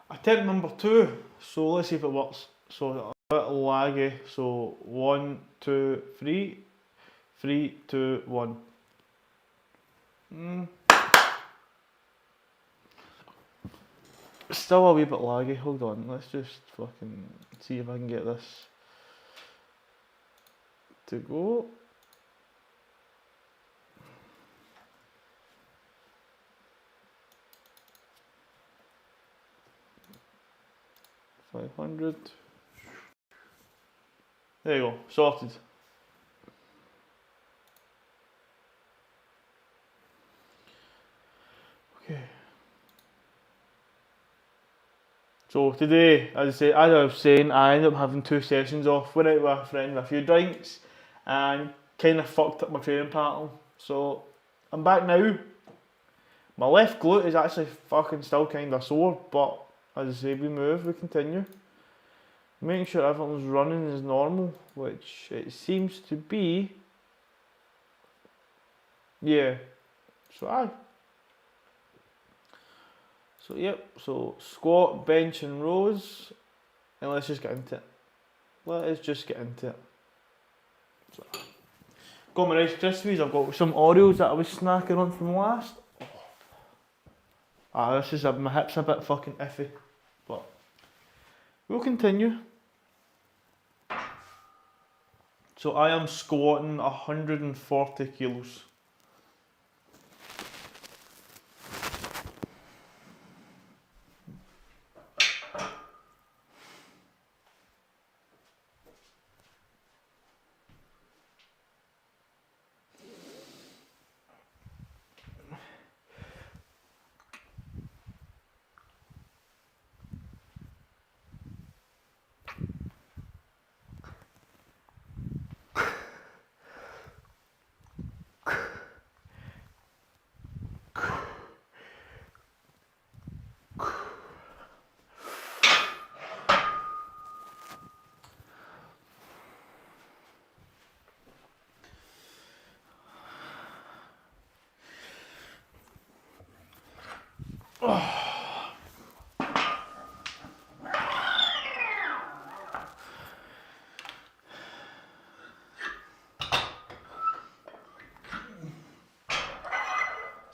Attempt number two. So let's see if it works. So a bit laggy. So 1, 2, 3. 3, 2, 1. Still a wee bit laggy. Hold on. Let's just fucking see if I can get this to go. $500. There you go. Sorted. Okay. So today, as I was saying, I ended up having 2 sessions off. Went out with a friend with a few drinks and kind of fucked up my training pattern. So I'm back now. My left glute is actually fucking still kind of sore, but as I say, we move, we continue. Making sure everything's running as normal, which it seems to be. Yeah. So aye. So yep, so squat, bench and rows, and let's just get into it. Let us just get into it. So, got my Rice Krispies, I've got some Oreos that I was snacking on from last. This is my hip's a bit fucking iffy, but we'll continue. So I am squatting 140 kilos.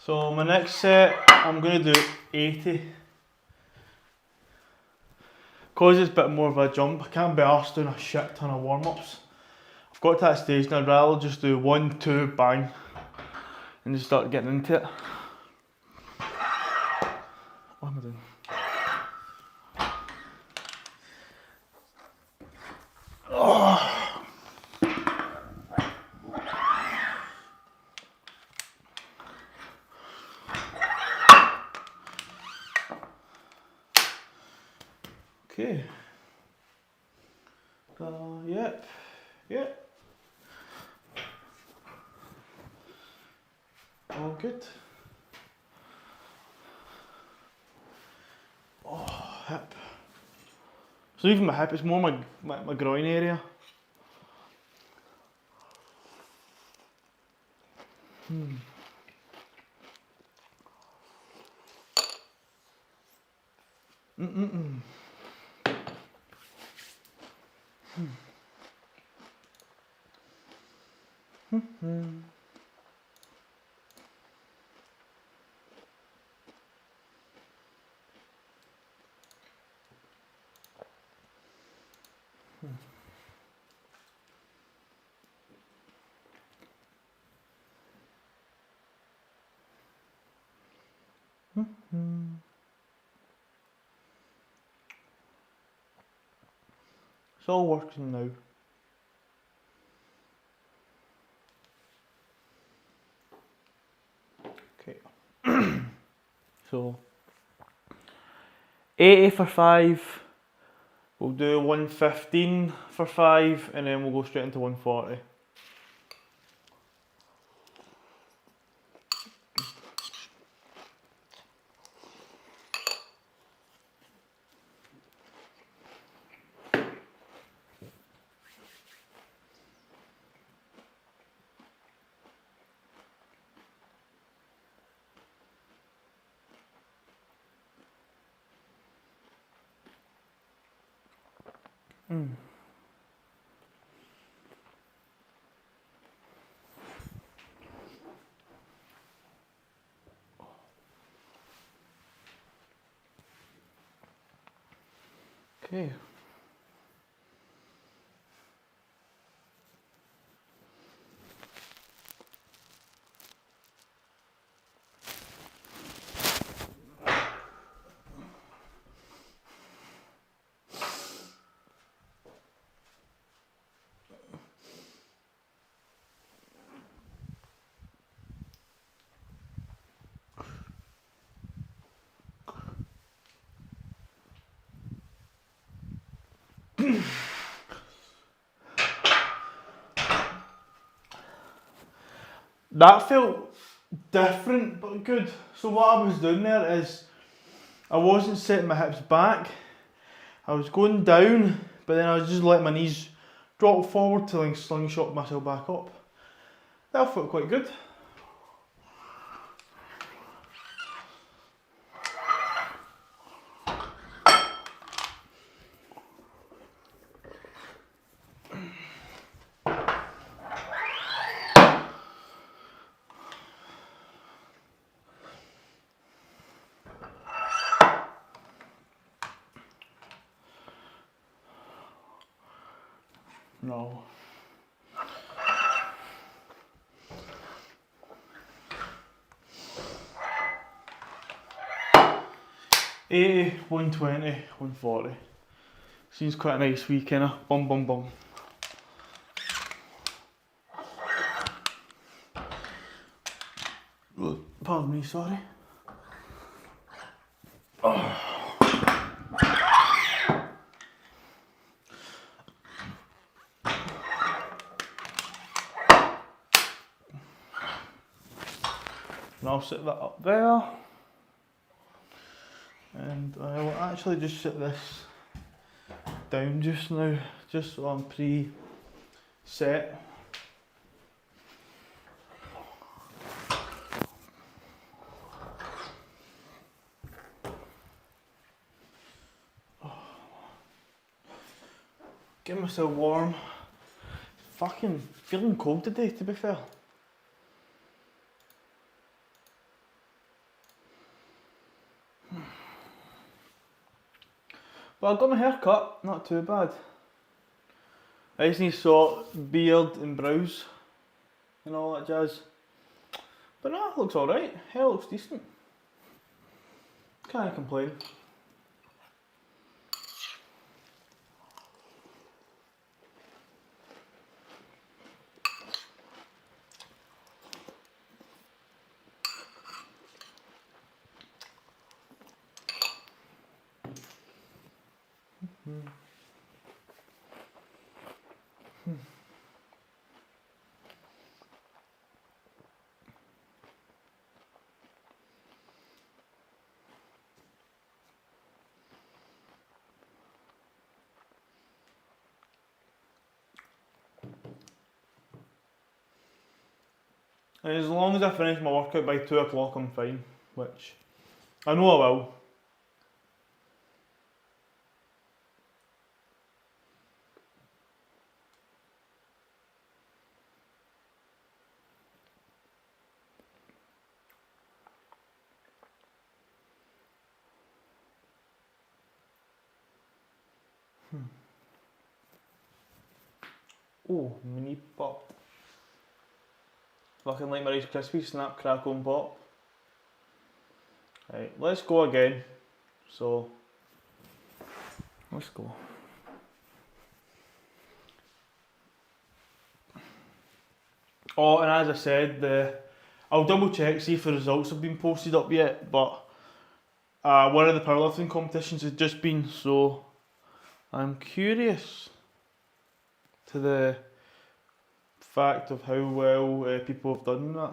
So my next set, I'm going to do 80. Because it's a bit more of a jump, I can't be arsed doing a shit ton of warm-ups. I've got to that stage and I'd rather just do 1, 2, bang, and just start getting into it. What am I doing? Okay. Yep. All good. Oh, hip. So even my hip, it's more my groin area. It's all working now. Okay. So 80 for 5. We'll do 115 for 5, and then we'll go straight into 140. Okay. That felt different but good. So what I was doing there is I wasn't setting my hips back. I was going down, but then I was just letting my knees drop forward till I slingshot myself back up. That felt quite good. No. 80, 120, 140. Seems quite a nice wee kind of bum bum bum. Pardon me, sorry. And I'll sit that up there. And I will actually just sit this down just now, just so I'm pre-set. Get myself warm. Fucking feeling cold today, to be fair. But I got my hair cut, not too bad. I just need to sort beard and brows and all that jazz. But no, it looks alright. Hair looks decent. Can't complain. As long as I finish my workout by 2 o'clock, I'm fine, which I know I will. Oh, mini pop. Fucking like my Rice Krispies, snap, crackle and pop. Right, let's go again. So, let's go. Oh, and as I said, I'll double check, see if the results have been posted up yet, but one of the powerlifting competitions has just been, so I'm curious to the fact of how well people have done that.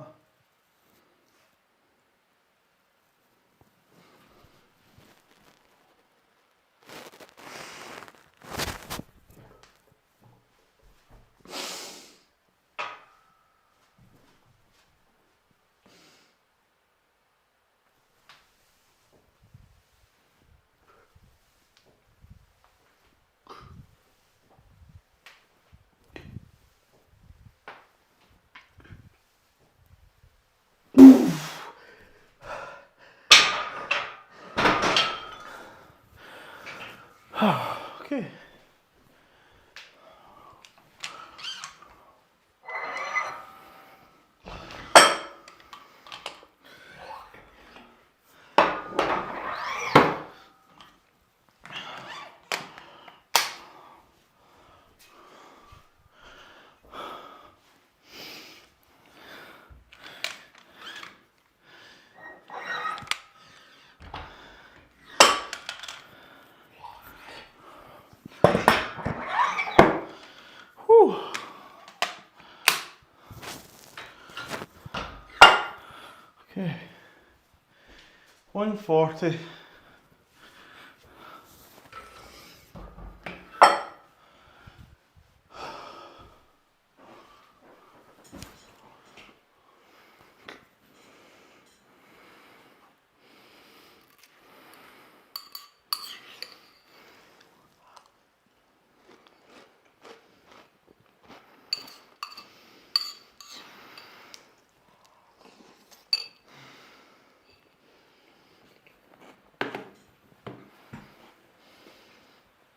Okay. 140.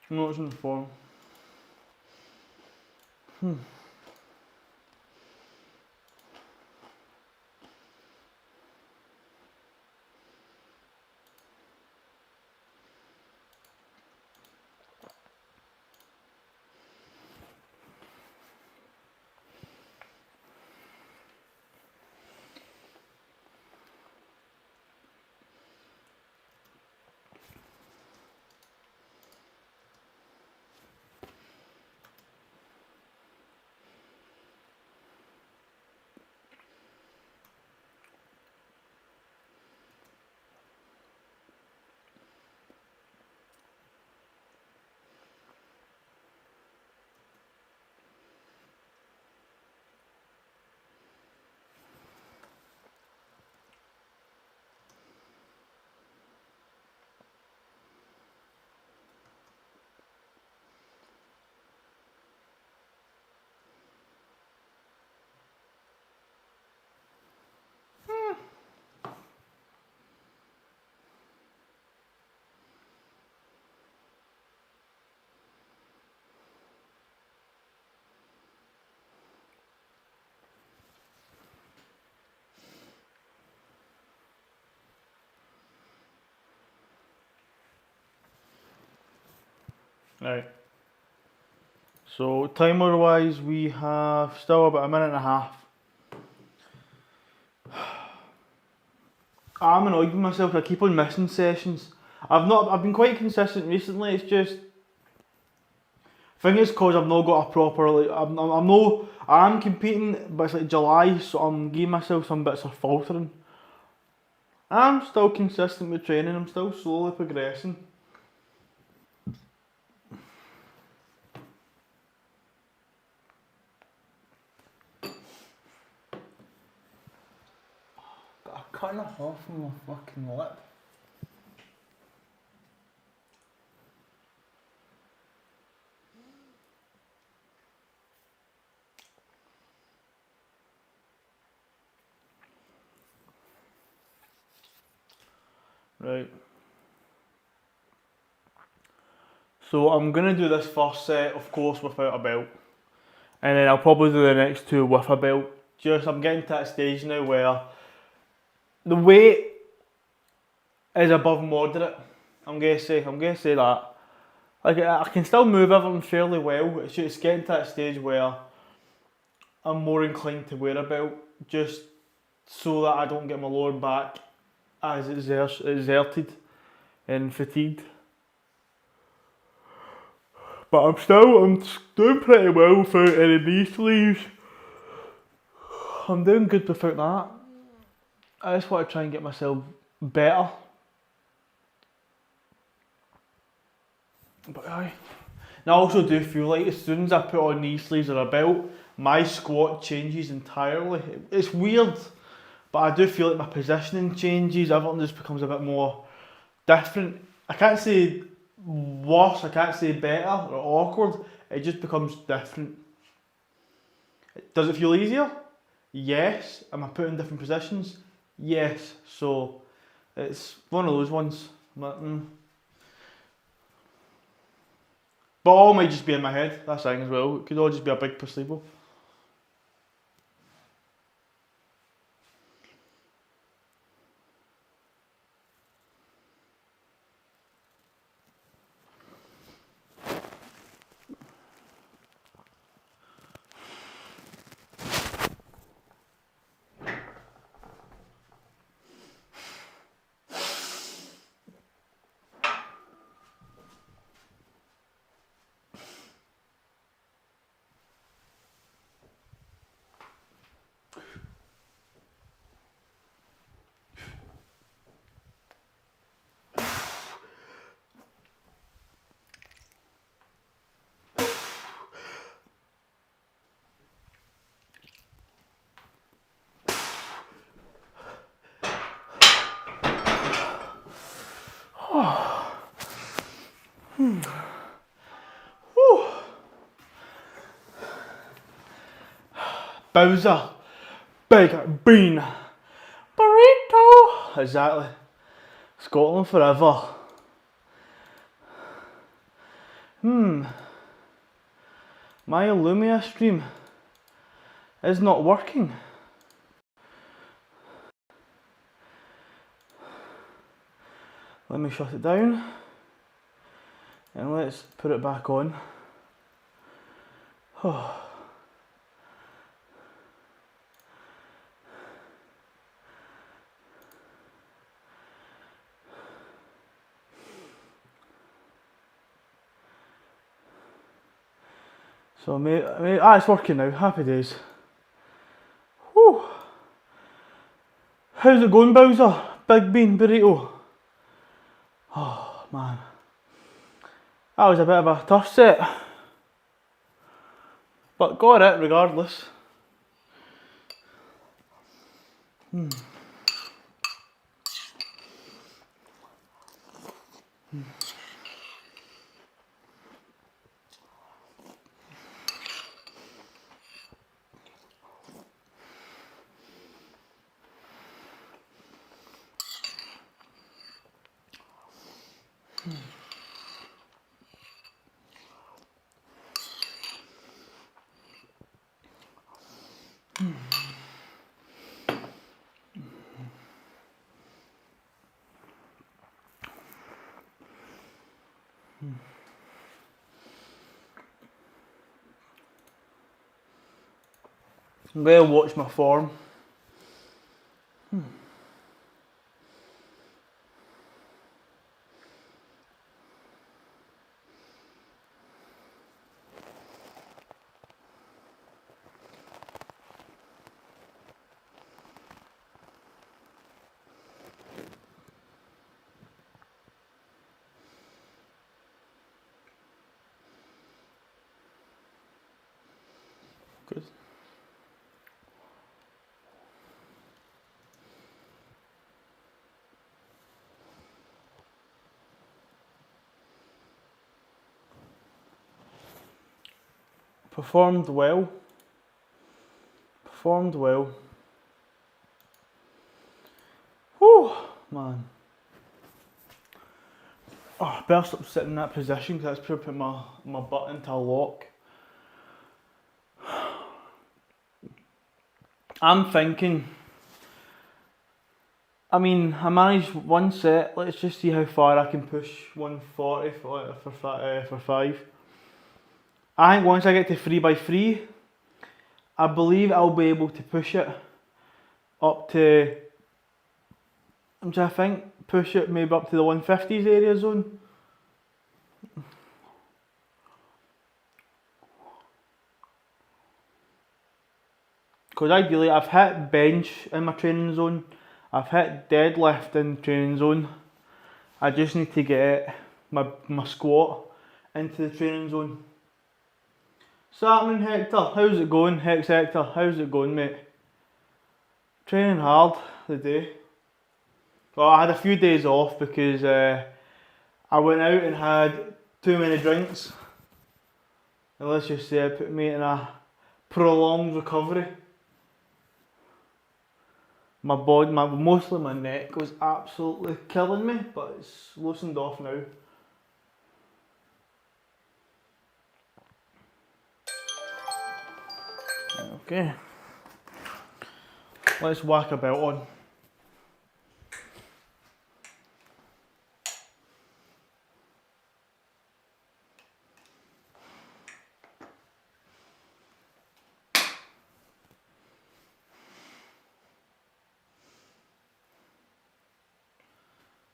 No, it's in the form. Right. So timer wise, we have still about a minute and a half. I'm annoyed with myself. I keep on missing sessions. I've been quite consistent recently. It's just, I think it's because I've not got a proper like. I'm competing, but it's like July, so I'm giving myself some bits of faltering. I'm still consistent with training. I'm still slowly progressing. Got a cutting off on my fucking lip. Right. So I'm gonna do this first set, of course, without a belt, and then I'll probably do the next two with a belt. Just I'm getting to that stage now where the weight is above moderate. I'm gonna say that. Like I can still move everything fairly well. It's just getting to that stage where I'm more inclined to wear a belt, just so that I don't get my lower back as exerted and fatigued. But I'm doing pretty well without any knee sleeves. I'm doing good without that. I just want to try and get myself better. But aye. And I also do feel like as soon as I put on knee sleeves or a belt, my squat changes entirely. It's weird, but I do feel like my positioning changes. Everything just becomes a bit more different. I can't say worse, I can't say better or awkward. It just becomes different. Does it feel easier? Yes. Am I put in different positions? Yes. So it's one of those ones. But all might just be in my head, that's the thing as well. It could all just be a big placebo. Whew. Bowser, Big Bean, Burrito. Exactly. Scotland forever. My Lumia stream is not working. Let me shut it down and let's put it back on. So it's working now, happy days. Whew. How's it going, Bowser? Big Bean Burrito. Oh man, that was a bit of a tough set, but got it regardless. I'm going to watch my form. Good. Performed well. Performed well. Whew, man. Oh, I better stop sitting in that position because that's put my butt into a lock. I'm thinking, I managed one set, let's just see how far I can push 140 for 5. I think once I get to 3x3, I believe I'll be able to push it up to, I'm trying to think, push it maybe up to the 150s area zone. Because ideally I've hit bench in my training zone, I've hit deadlift in training zone, I just need to get my squat into the training zone. What's happening, Hector? How's it going? Hex Hector, how's it going, mate? Training hard the day. Well, I had a few days off because I went out and had too many drinks. And let's just say it put me in a prolonged recovery. My body, mostly my neck was absolutely killing me, but it's loosened off now. Okay, let's whack a belt on.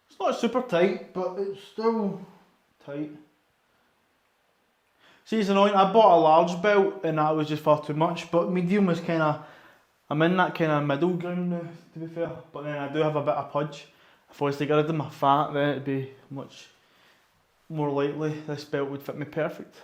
It's not super tight, but it's still tight. See, it's annoying, I bought a large belt and that was just far too much, but medium was kind of, I'm in that kind of middle ground now, to be fair, but then I do have a bit of pudge. If I was to get rid of my fat, then it'd be much more likely this belt would fit me perfect.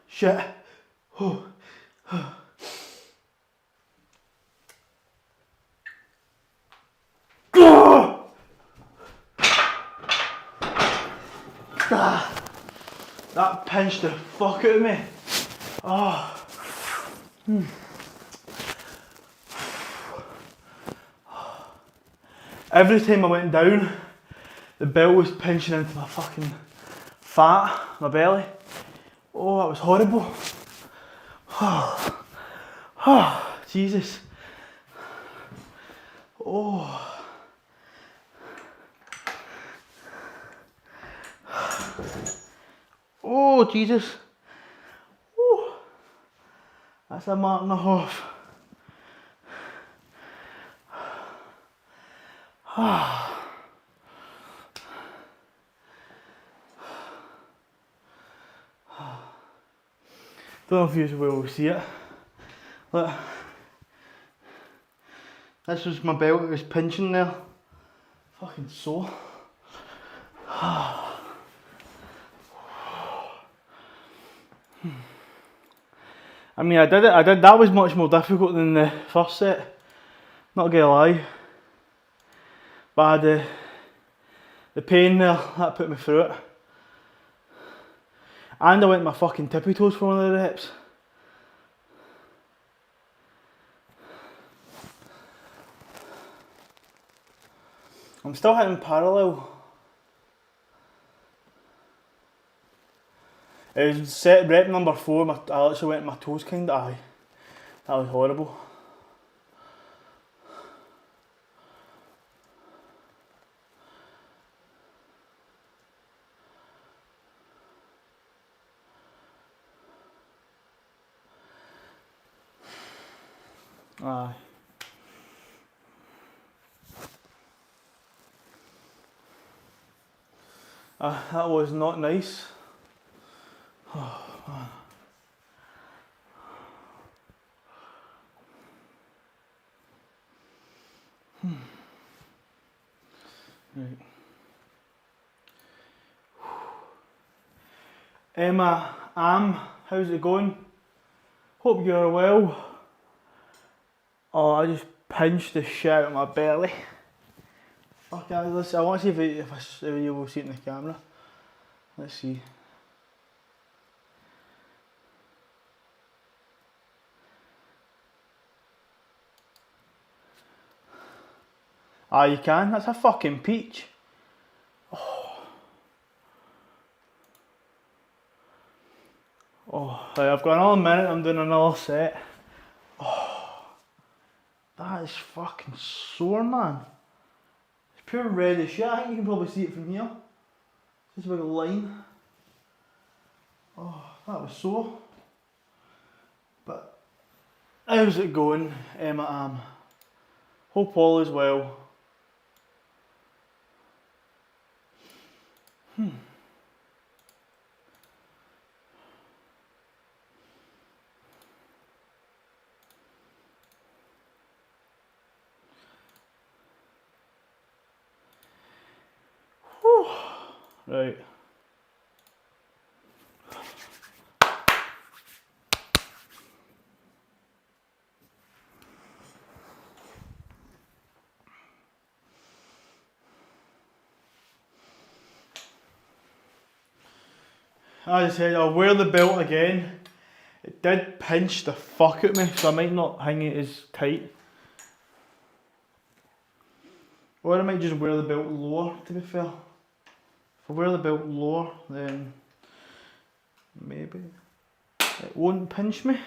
Shit. That pinched the fuck out of me. Every time I went down, the belt was pinching into my fucking fat, my belly. Oh, that was horrible. Jesus. Oh, Jesus. Oh, that's a mark and a half. Don't know if you will see it. Look. This was my belt, it was pinching there. Fucking sore. I mean, I did it, that was much more difficult than the first set. Not gonna lie. But I had the pain there, that put me through it. And I went my fucking tippy toes for one of the reps. I'm still hitting parallel. It was set rep number 4, I actually went my toes kind of high. That was horrible. Aye. That was not nice. Oh, man. Right. Emma, how's it going? Hope you're well. Oh, I just pinched the shit out of my belly. Fuck, I want to see if you will see it in the camera. Let's see. Ah, you can? That's a fucking peach. Oh, right, I've got another minute, I'm doing another set. Oh, that is fucking sore, man. It's pure red as shit. I think you can probably see it from here. Just like a line. Oh, that was sore. But how's it going, Emma? Hope all is well. Whew. Right. As I said, I'll wear the belt again. It did pinch the fuck out of me, so I might not hang it as tight. Or I might just wear the belt lower, to be fair. If I wear the belt lower, then maybe. It won't pinch me.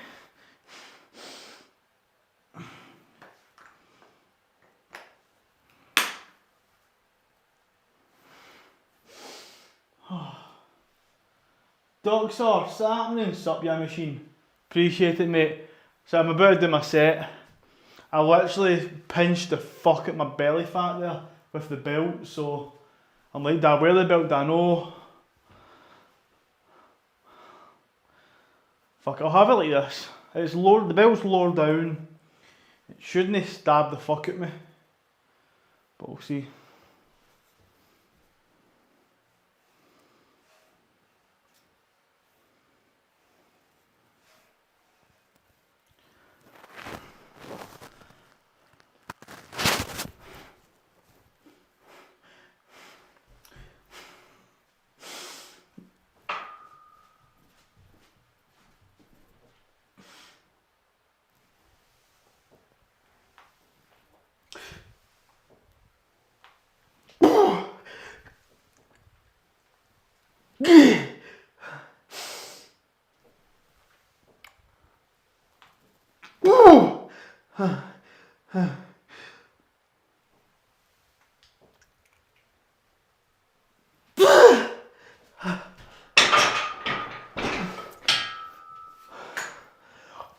Doctor, what's happening? Sup, ya machine? Appreciate it, mate. So I'm about to do my set. I literally pinched the fuck at my belly fat there with the belt, so I'm like, do I wear the belt? Do I know? Fuck, I'll have it like this. It's lower, the belt's lower down. It shouldn't stab the fuck at me, but we'll see.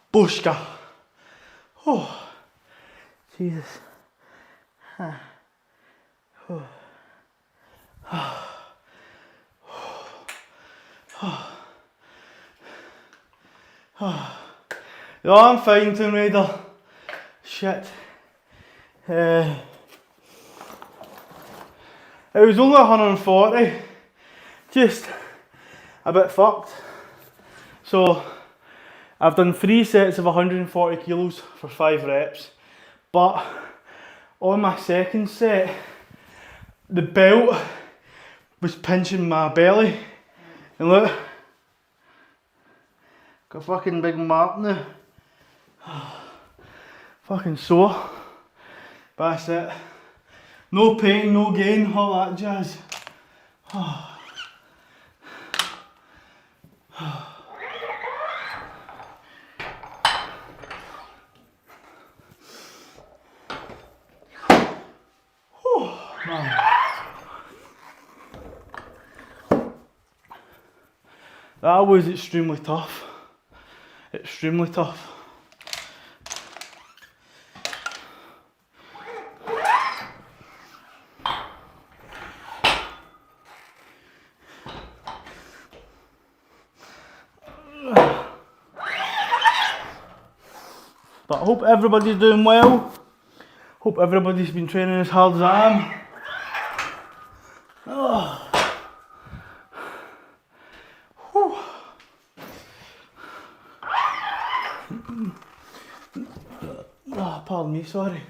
Bushka. Oh, Jesus. No, I'm fine, Tomb Raider. Shit. It was only 140. Just a bit fucked. So I've done 3 sets of 140 kilos for 5 reps. But on my second set, the belt was pinching my belly. And look, got a fucking big mark now. Fucking sore. But that's it. No pain, no gain, all that jazz. Man. That was extremely tough. Extremely tough. But I hope everybody's doing well. Hope everybody's been training as hard as I am. Oh, pardon me, sorry.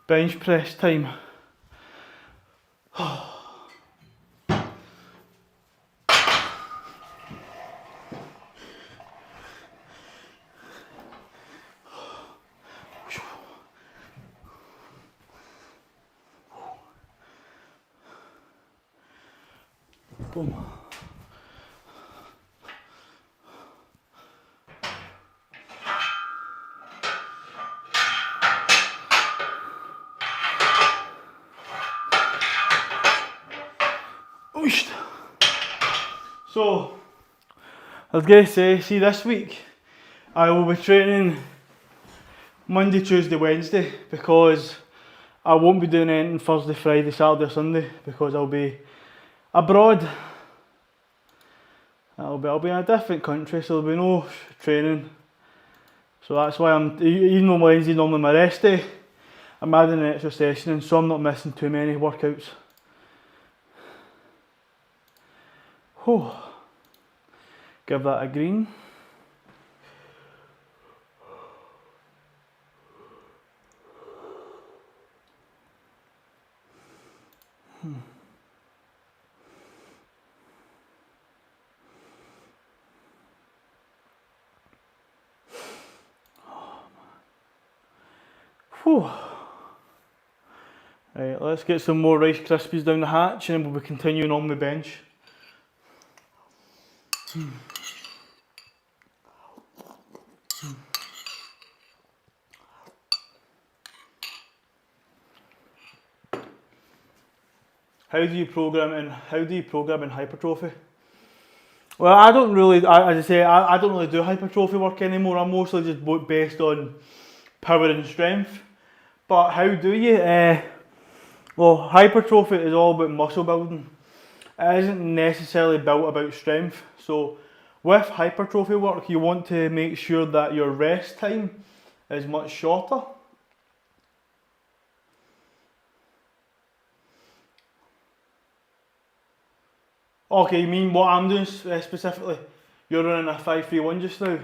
Bench press time. Boom. Oosh. So, I was going to say, see this week, I will be training Monday, Tuesday, Wednesday, because I won't be doing anything Thursday, Friday, Saturday or Sunday, because I'll be abroad. I'll be in a different country, so there'll be no training. So that's why even on Wednesday, normally my rest day, I'm adding an extra session in, so I'm not missing too many workouts. Whew. Give that a green. Whew. Right, let's get some more Rice Krispies down the hatch and then we'll be continuing on with bench. How do you program in hypertrophy? Well, I don't really, as I say, I don't really do hypertrophy work anymore. I'm mostly just based on power and strength. But how do you? Well, hypertrophy is all about muscle building. It isn't necessarily built about strength. So with hypertrophy work, you want to make sure that your rest time is much shorter. Okay, you mean what I'm doing specifically? You're running a 5-3-1 just now.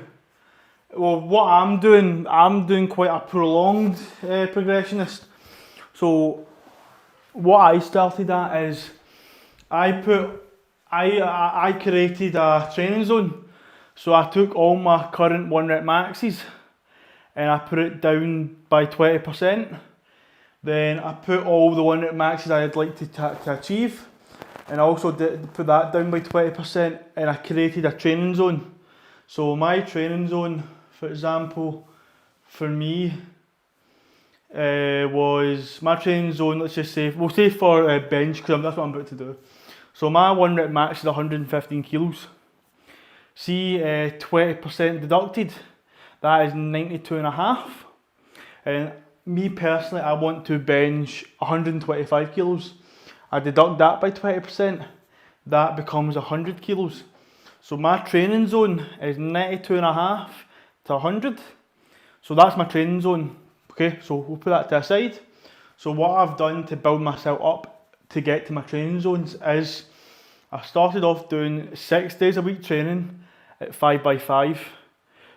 Well, what I'm doing quite a prolonged progressionist. So what I started at is I created a training zone. So I took all my current 1 rep maxes and I put it down by 20%. Then I put all the 1 rep maxes I'd like to achieve. And I also put that down by 20% and I created a training zone. So my training zone, for example, for me, was my training zone, let's just say, we'll say for bench, because that's what I'm about to do. So my 1 rep max is 115 kilos. See, 20% deducted, that is 92.5. And me personally, I want to bench 125 kilos. I deduct that by 20%, that becomes 100 kilos. So my training zone is 92.5 to 100. So that's my training zone. Okay, so we'll put that to the side. So what I've done to build myself up to get to my training zones is I started off doing 6 days a week training at 5x5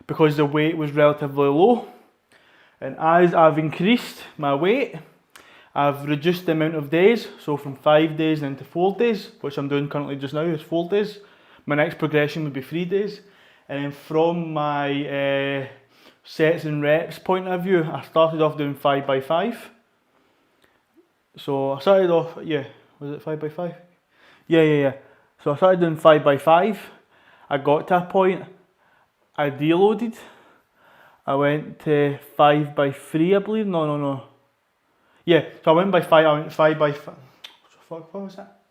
because the weight was relatively low. And as I've increased my weight, I've reduced the amount of days, so from 5 days into 4 days, which I'm doing currently just now is 4 days. My next progression would be 3 days. And then from my sets and reps point of view, I started off doing 5x5. So I started off, was it 5x5? Yeah. So I started doing 5x5. I got to a point, I deloaded. I went to 5x3, I believe. No. Yeah, so I went 5 by 5. What was that?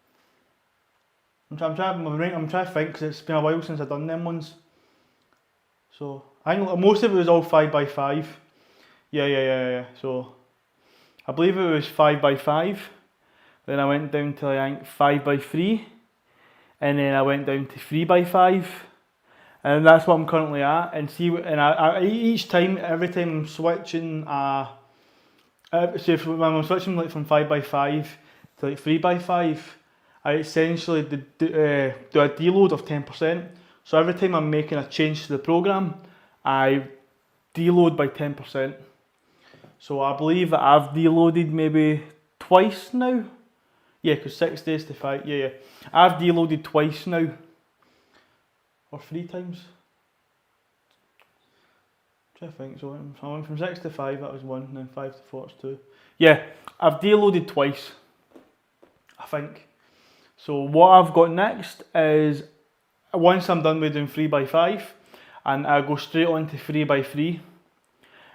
I'm trying to think because it's been a while since I've done them ones. So I think most of it was all 5x5. Yeah. So I believe it was 5x5. Then I went down to I think 5x3, and then I went down to 3x5, and that's what I'm currently at. And see, and every time I'm switching, so when I'm switching like from 5x5 to like 3x5, I essentially do a deload of 10%. So every time I'm making a change to the program, I deload by 10%. So I believe that I've deloaded maybe twice now. Yeah, because 6 days to 5. Yeah. I've deloaded twice now, or 3 times. I think so. I went from 6 to 5, that was 1, and then 5 to 4 is 2. Yeah, I've deloaded twice, I think. So what I've got next is, once I'm done with doing 3x5, and I go straight on to 3x3.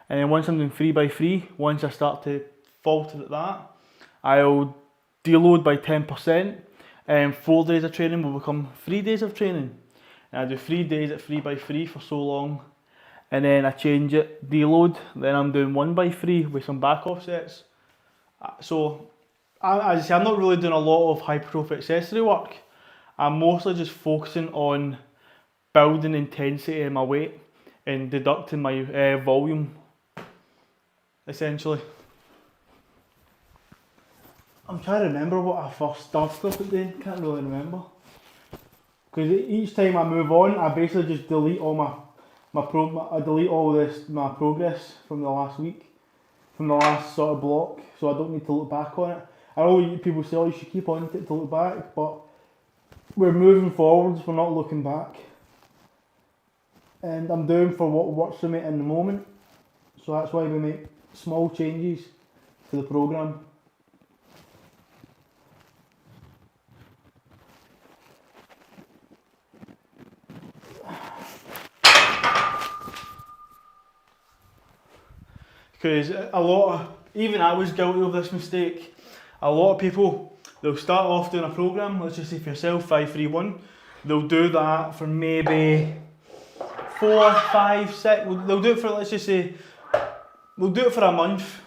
And then once I'm doing 3x3, once I start to falter at that, I'll deload by 10%, and 4 days of training will become 3 days of training. And I do 3 days at 3x3 for so long. And then I change it, deload, then I'm doing 1x3 with some back offsets. So, as I say, I'm not really doing a lot of hypertrophy accessory work. I'm mostly just focusing on building intensity in my weight and deducting my volume, essentially. I'm trying to remember what I first started off at doing, can't really remember. Because each time I move on, I basically just delete all I delete all my progress from the last week, from the last sort of block, so I don't need to look back on it. I know people say, oh, you should keep on it to look back, but we're moving forwards, we're not looking back. And I'm doing for what works for me in the moment, so that's why we make small changes to the programme. Because even I was guilty of this mistake. A lot of people, they'll start off doing a programme, let's just say for yourself, 5-3-1. They'll do that for maybe 4, 5, 6. They'll do it for, let's just say, they'll do it for a month.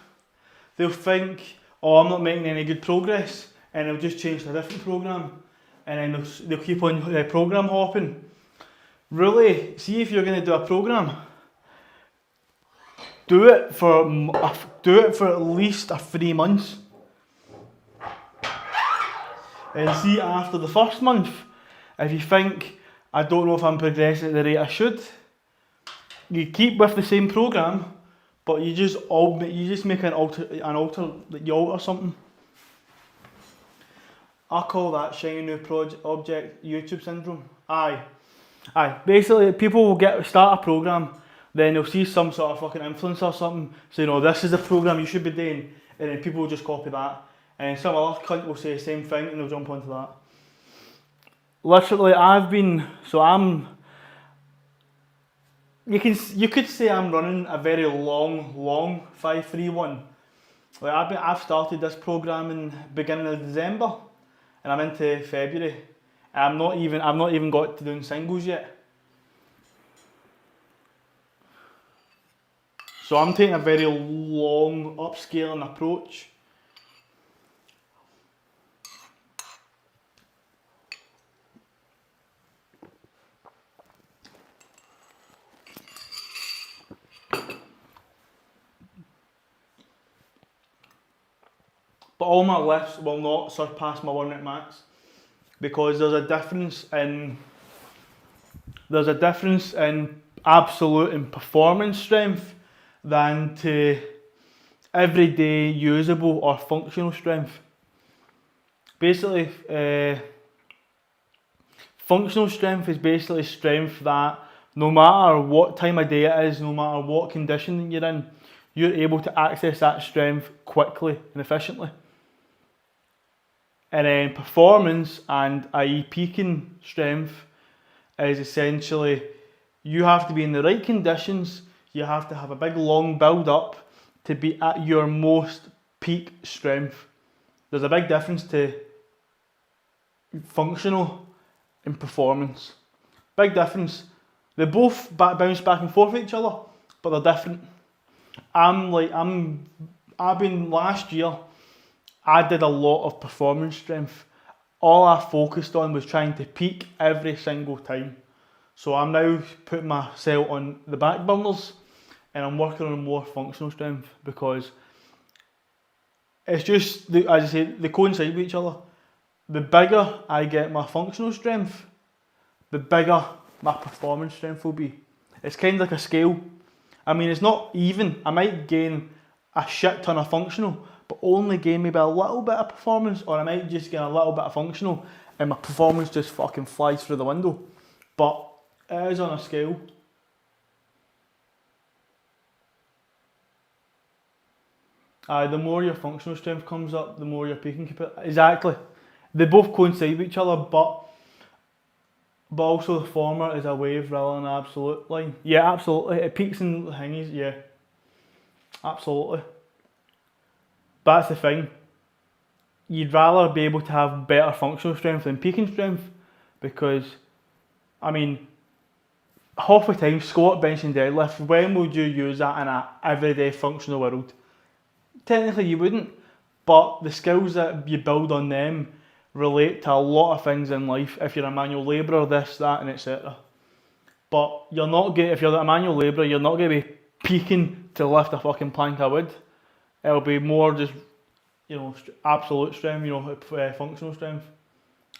They'll think, oh, I'm not making any good progress, and they'll just change to a different programme, and then they'll keep on programme hopping. Really, see if you're going to do a programme, do it for at least 3 months, and see after the first month, if you think, I don't know if I'm progressing at the rate I should, you keep with the same programme, but you just make you alter something. I call that shiny new object YouTube syndrome. Aye. Basically, people will start a programme, then they'll see some sort of fucking influencer or something saying, "Oh, this is the programme you should be doing," and then people will just copy that, and some other cunt will say the same thing and they'll jump onto that. Literally, you could say I'm running a very long 5-3-1. Like I've started this programme in beginning of December, and I'm into February. I've not even got to doing singles yet. So I'm taking a very long upscaling approach. But all my lifts will not surpass my 1 rep max, because there's a difference in absolute and performance strength than to everyday usable or functional strength. Basically, functional strength is basically strength that no matter what time of day it is, no matter what condition you're in, you're able to access that strength quickly and efficiently. And then performance, and i.e. peaking strength, is essentially you have to be in the right conditions, you have to have a big long build up to be at your most peak strength. There's a big difference to functional and performance. Big difference. They both bounce back and forth with each other, but they're different. Last year, I did a lot of performance strength. All I focused on was trying to peak every single time. So I'm now putting myself on the back burners and I'm working on more functional strength, because it's just, as I say, they coincide with each other. The bigger I get my functional strength, the bigger my performance strength will be. It's kind of like a scale. I mean, it's not even. I might gain a shit ton of functional, but only gain maybe a little bit of performance, or I might just gain a little bit of functional and my performance just fucking flies through the window. But it is on a scale. The more your functional strength comes up, the more your peaking capacity. Exactly. They both coincide with each other, but also the former is a wave rather than an absolute line. Yeah, absolutely. It peaks and hangs, yeah. Absolutely. But that's the thing. You'd rather be able to have better functional strength than peaking strength, because, I mean, half the time, squat, bench and deadlift, when would you use that in an everyday functional world? Technically you wouldn't, but the skills that you build on them relate to a lot of things in life. If you're a manual labourer, this, that and etc. But you're not going, if you're a manual labourer, you're not going to be peaking to lift a fucking plank of wood. It'll be more just, absolute strength, functional strength.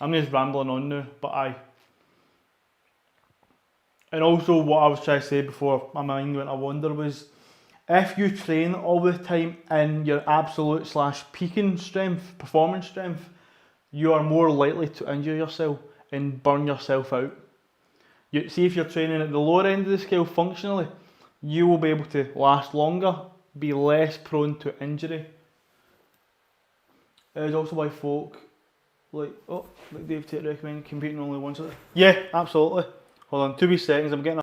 I'm just rambling on now, but aye. And also what I was trying to say before my mind went a wander was, if you train all the time in your absolute / peaking strength, performance strength, you are more likely to injure yourself and burn yourself out. See, if you're training at the lower end of the scale functionally, you will be able to last longer be less prone to injury. It is also why folk like Dave Tate recommend competing only once. Yeah, absolutely. Hold on, 2 wee seconds. I'm getting.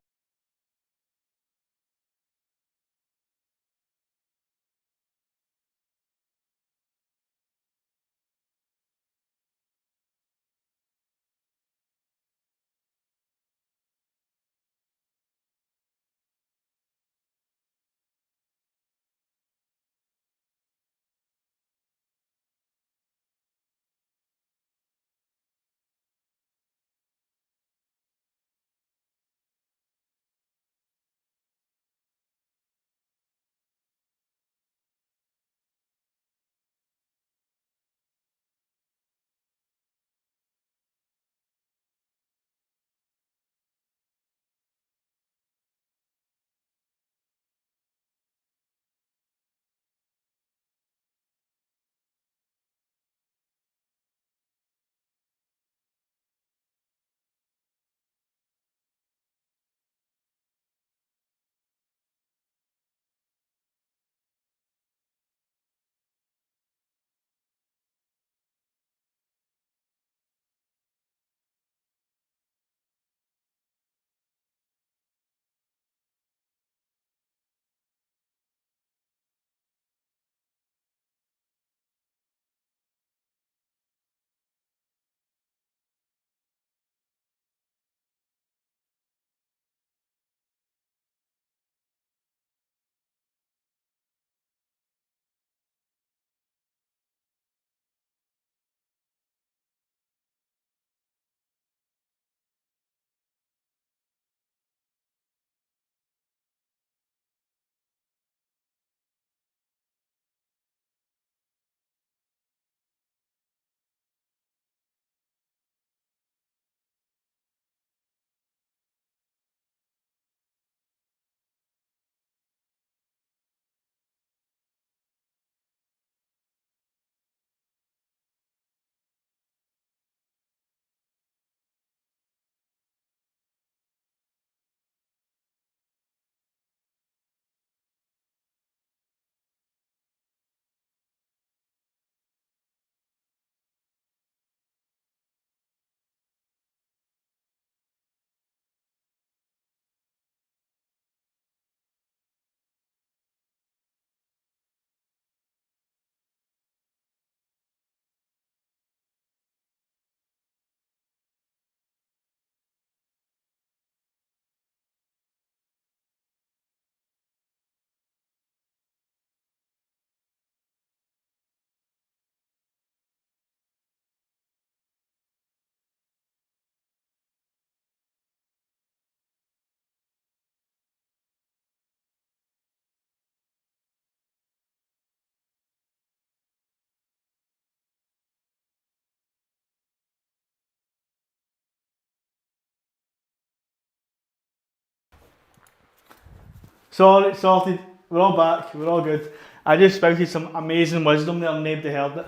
Sorted. We're all back. We're all good. I just spouted some amazing wisdom there and nobody heard it.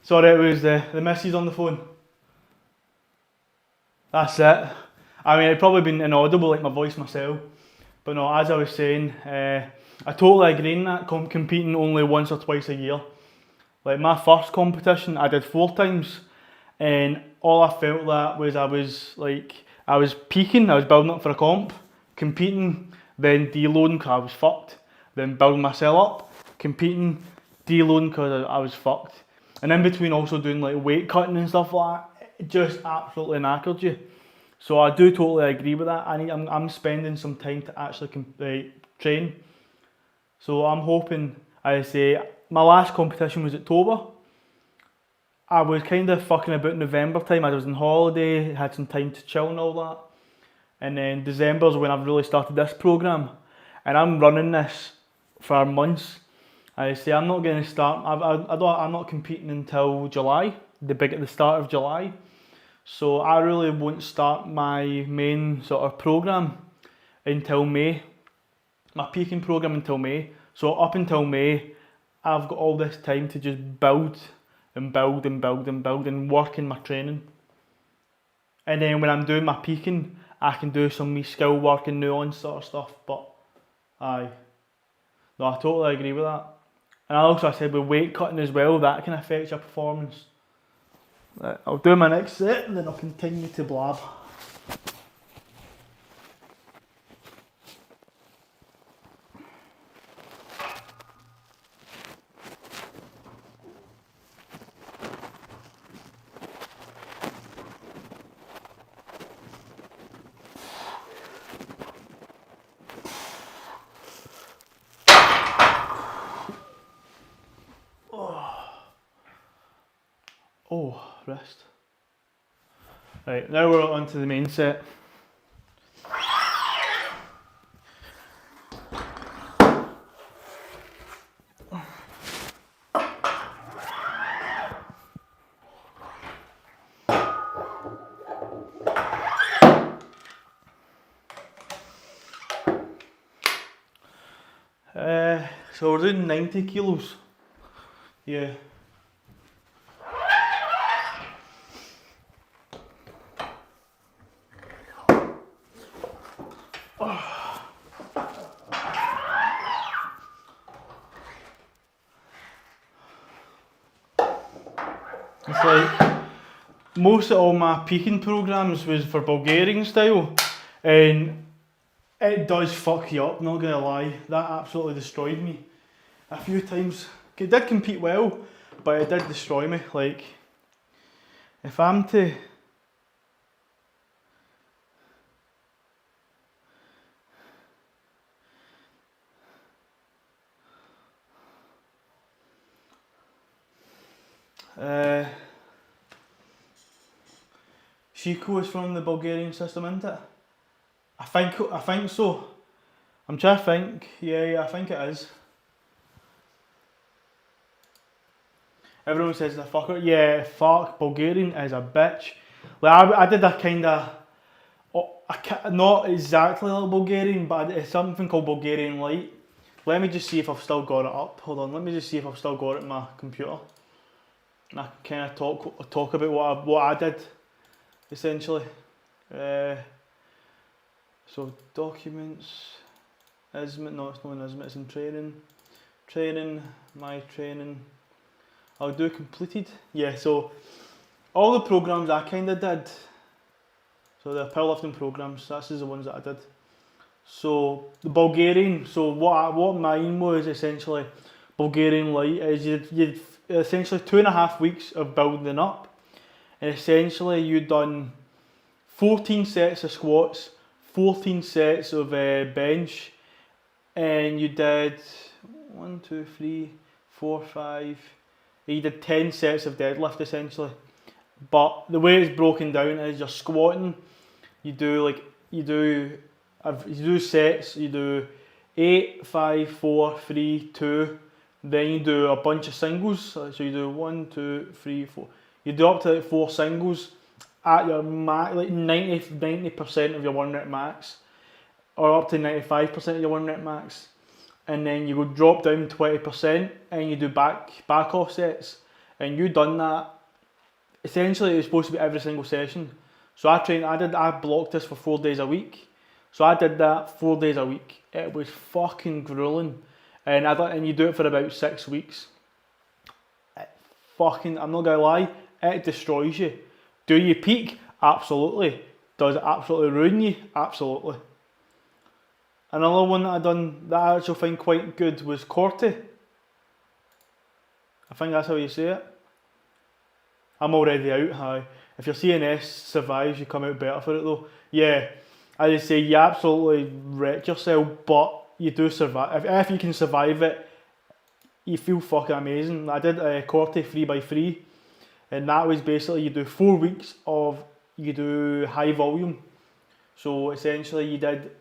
Sorry, it was the missus on the phone. That's it. I mean, it'd probably been inaudible like my voice myself. But no, as I was saying, I totally agree in that, competing only once or twice a year. Like my first competition, I did 4 times. And all I felt that was I was peaking, I was building up for a comp, competing, then deloading because I was fucked, then building myself up, competing, deloading because I was fucked. And in between also doing like weight cutting and stuff like that, it just absolutely knackered you. So I do totally agree with that. I'm spending some time to actually train. So I'm hoping, I say, my last competition was October. I was kind of fucking about November time. I was on holiday, had some time to chill and all that. And then December's when I've really started this programme. And I'm running this for months. I say I'm not going to start, I'm not competing until July, at the start of July. So I really won't start my main sort of programme until May. My peaking programme until May. So up until May, I've got all this time to just build and work in my training. And then when I'm doing my peaking, I can do some skill work and nuance sort of stuff. But aye, No, I totally agree with that. And I said with weight cutting as well, that can affect your performance. Right, I'll do my next set and then I'll continue to blab. Oh, wrist. Right, now we're on to the main set. So we're doing 90 kilos. Yeah. It's like most of all my peaking programs was for Bulgarian style, and it does fuck you up, not gonna lie. That absolutely destroyed me a few times. It did compete well, but it did destroy me. Like, if I'm to Shiko is from the Bulgarian system, isn't it? I think so. I'm trying to think. Yeah, I think it is. Everyone says the fucker. Yeah, fuck. Bulgarian is a bitch. Like I did a kind of, not exactly like Bulgarian, but it's something called Bulgarian Light. Let me just see if I've still got it up. Hold on. Let me just see if I've still got it in my computer. And I kind of talk about what I did, essentially. So documents, Ismet, no, it's not in Ismet, it's in training. Training, my training. I'll do completed. Yeah, so all the programs I kind of did. So the powerlifting programs, that's the ones that I did. So the Bulgarian, so what mine was essentially, Bulgarian Light is you'd essentially 2.5 weeks of building up, and essentially you'd done 14 sets of squats, 14 sets of bench, and you did 1, 2, 3, 4, 5. You did 10 sets of deadlift essentially. But the way it's broken down is you're squatting. You do sets. You do 8, 5, 4, 3, 2. Then you do a bunch of singles. So you do 1, 2, 3, 4. You do up to 4 singles at your max, like 90% of your 1 rep max, or up to 95% of your 1 rep max. And then you go drop down 20% and you do back off sets. And you done that. Essentially, it was supposed to be every single session. So I blocked this for 4 days a week. So I did that 4 days a week. It was fucking grueling. And you do it for about 6 weeks. I'm not gonna lie, it destroys you. Do you peak? Absolutely. Does it absolutely ruin you? Absolutely. Another one that I done that I actually find quite good was Corti. I think that's how you say it. I'm already out, hi. If your CNS survives, you come out better for it though. Yeah, I just say you absolutely wreck yourself, but you do survive. If you can survive it, you feel fucking amazing. I did a Corti 3x3, and that was basically you do 4 weeks of, you do high volume. So essentially you did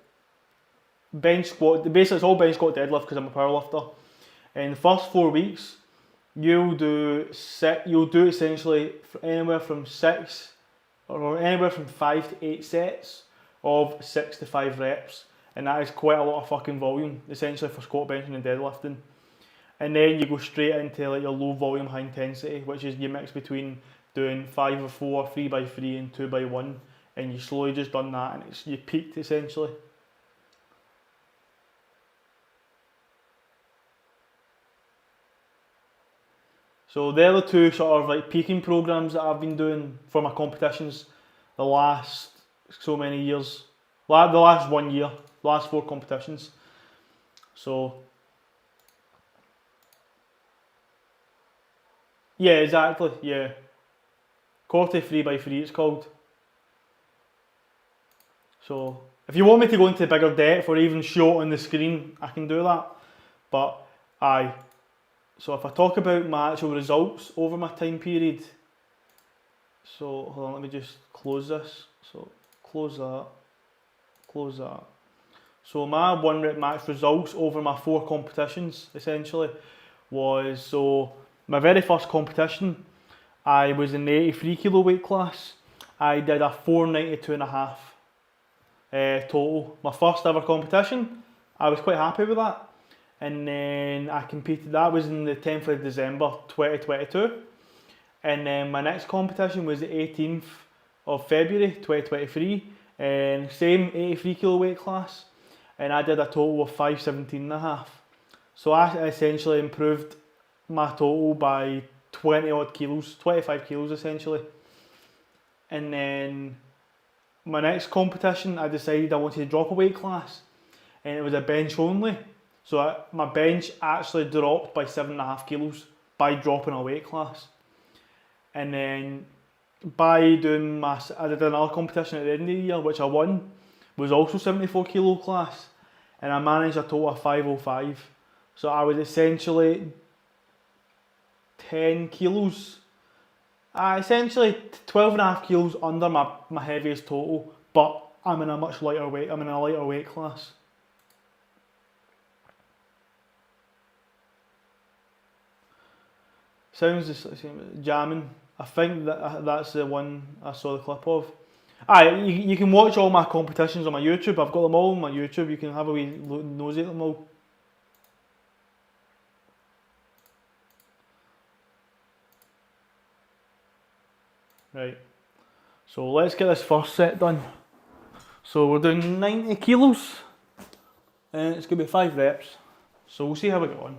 bench squat, basically it's all bench squat deadlift because I'm a powerlifter. And the first 4 weeks, you'll do essentially anywhere from 5 to 8 sets of 6 to 5 reps, and that is quite a lot of fucking volume, essentially for squat, benching and deadlifting. And then you go straight into like your low volume, high intensity, which is you mix between doing 5 or 4, 3x3 and 2x1, and you slowly just done that, and you peaked essentially. So they're the two sort of like peaking programs that I've been doing for my competitions the last so many years. The last 1 year, the last 4 competitions. So yeah, exactly, yeah. Corte 3x3 it's called. So if you want me to go into bigger depth or even show it on the screen, I can do that. But aye. So if I talk about my actual results over my time period, so hold on, let me just close this. So close that, close that. So my 1 rep max results over my 4 competitions essentially was, so my very first competition, I was in the 83 kilo weight class. I did a 492.5 total. My first ever competition. I was quite happy with that. And then I competed, that was in the 10th of December 2022. And then my next competition was the 18th of February 2023. And same 83 kilo weight class. And I did a total of 517.5. So I essentially improved my total by 20 odd kilos, 25 kilos essentially. And then my next competition, I decided I wanted to drop a weight class, and it was a bench only. So my bench actually dropped by 7.5 kilos by dropping a weight class. And then by doing I did another competition at the end of the year, which I won, was also 74 kilo class, and I managed a total of 505. So I was essentially 10 kilos, essentially 12.5 kilos under my heaviest total, but I'm in a much lighter weight, I'm in a lighter weight class. Sounds the same, jamming. I think that's the one I saw the clip of. You can watch all my competitions on my YouTube. I've got them all on my YouTube. You can have a wee nosy at them all. Right. So let's get this first set done. So we're doing 90 kilos, and it's going to be 5 reps. So we'll see how we get on.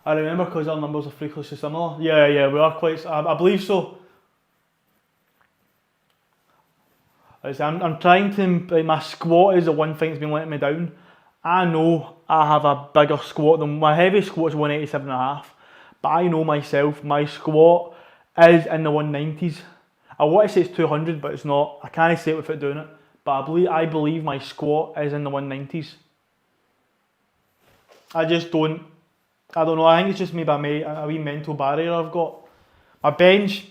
I remember because our numbers are freakishly similar. Yeah, we are quite. I believe so. I'm trying to. My squat is the one thing that's been letting me down. I know I have a bigger squat than my heaviest squat is 187.5, but I know myself. My squat is in the 190s. I want to say it's 200, but it's not. I can't say it without doing it. But I believe my squat is in the 190s. I just don't. I don't know, I think it's just maybe a wee mental barrier I've got. My bench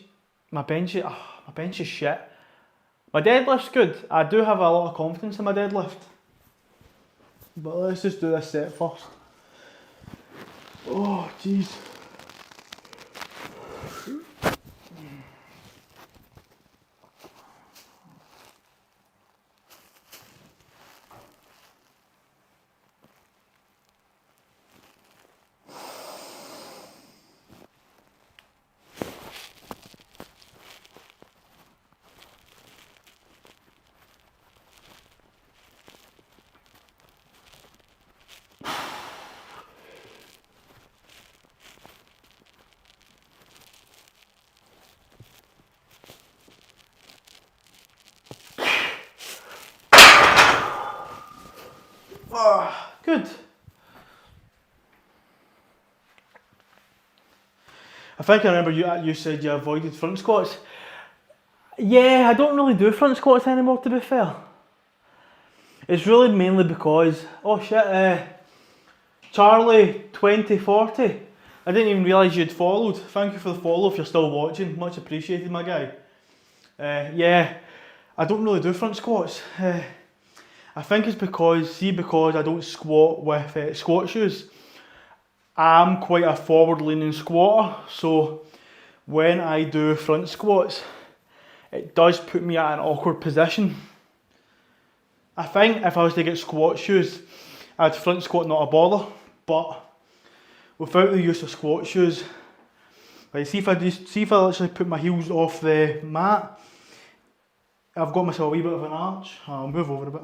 is shit. My deadlift's good. I do have a lot of confidence in my deadlift. But let's just do this set first. Oh, jeez. Good. I think I remember you said you avoided front squats. Yeah, I don't really do front squats anymore, to be fair. It's really mainly because, oh shit, Charlie 2040. I didn't even realise you'd followed. Thank you for the follow if you're still watching. Much appreciated, my guy. Yeah, I don't really do front squats. I think it's because I don't squat with squat shoes. I'm quite a forward leaning squatter, so when I do front squats, it does put me at an awkward position. I think if I was to get squat shoes, I'd front squat not a bother, but without the use of squat shoes, like see if I actually put my heels off the mat, I've got myself a wee bit of an arch. I'll move over a bit.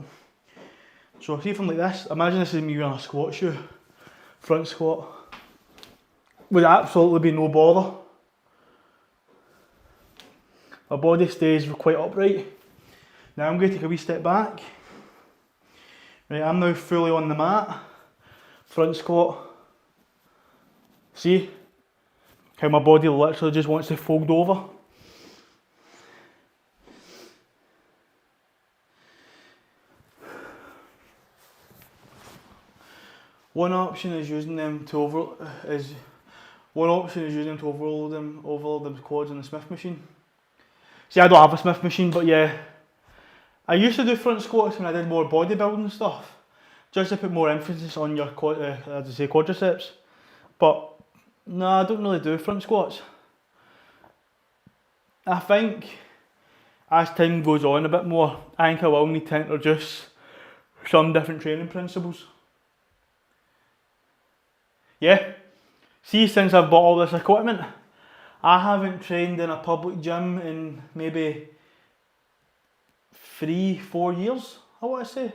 So see from like this, imagine this is me wearing a squat shoe, front squat. Would absolutely be no bother. My body stays quite upright. Now I'm going to take a wee step back. Right, I'm now fully on the mat, front squat. See how my body literally just wants to fold over. One option is using them to overload the quads on the Smith machine. See, I don't have a Smith machine, but yeah, I used to do front squats when I did more bodybuilding stuff, just to put more emphasis on your quadriceps. But no, I don't really do front squats. I think as time goes on a bit more, I think I will need to introduce some different training principles. Yeah, see, since I've bought all this equipment, I haven't trained in a public gym in maybe 3-4 years, I want to say.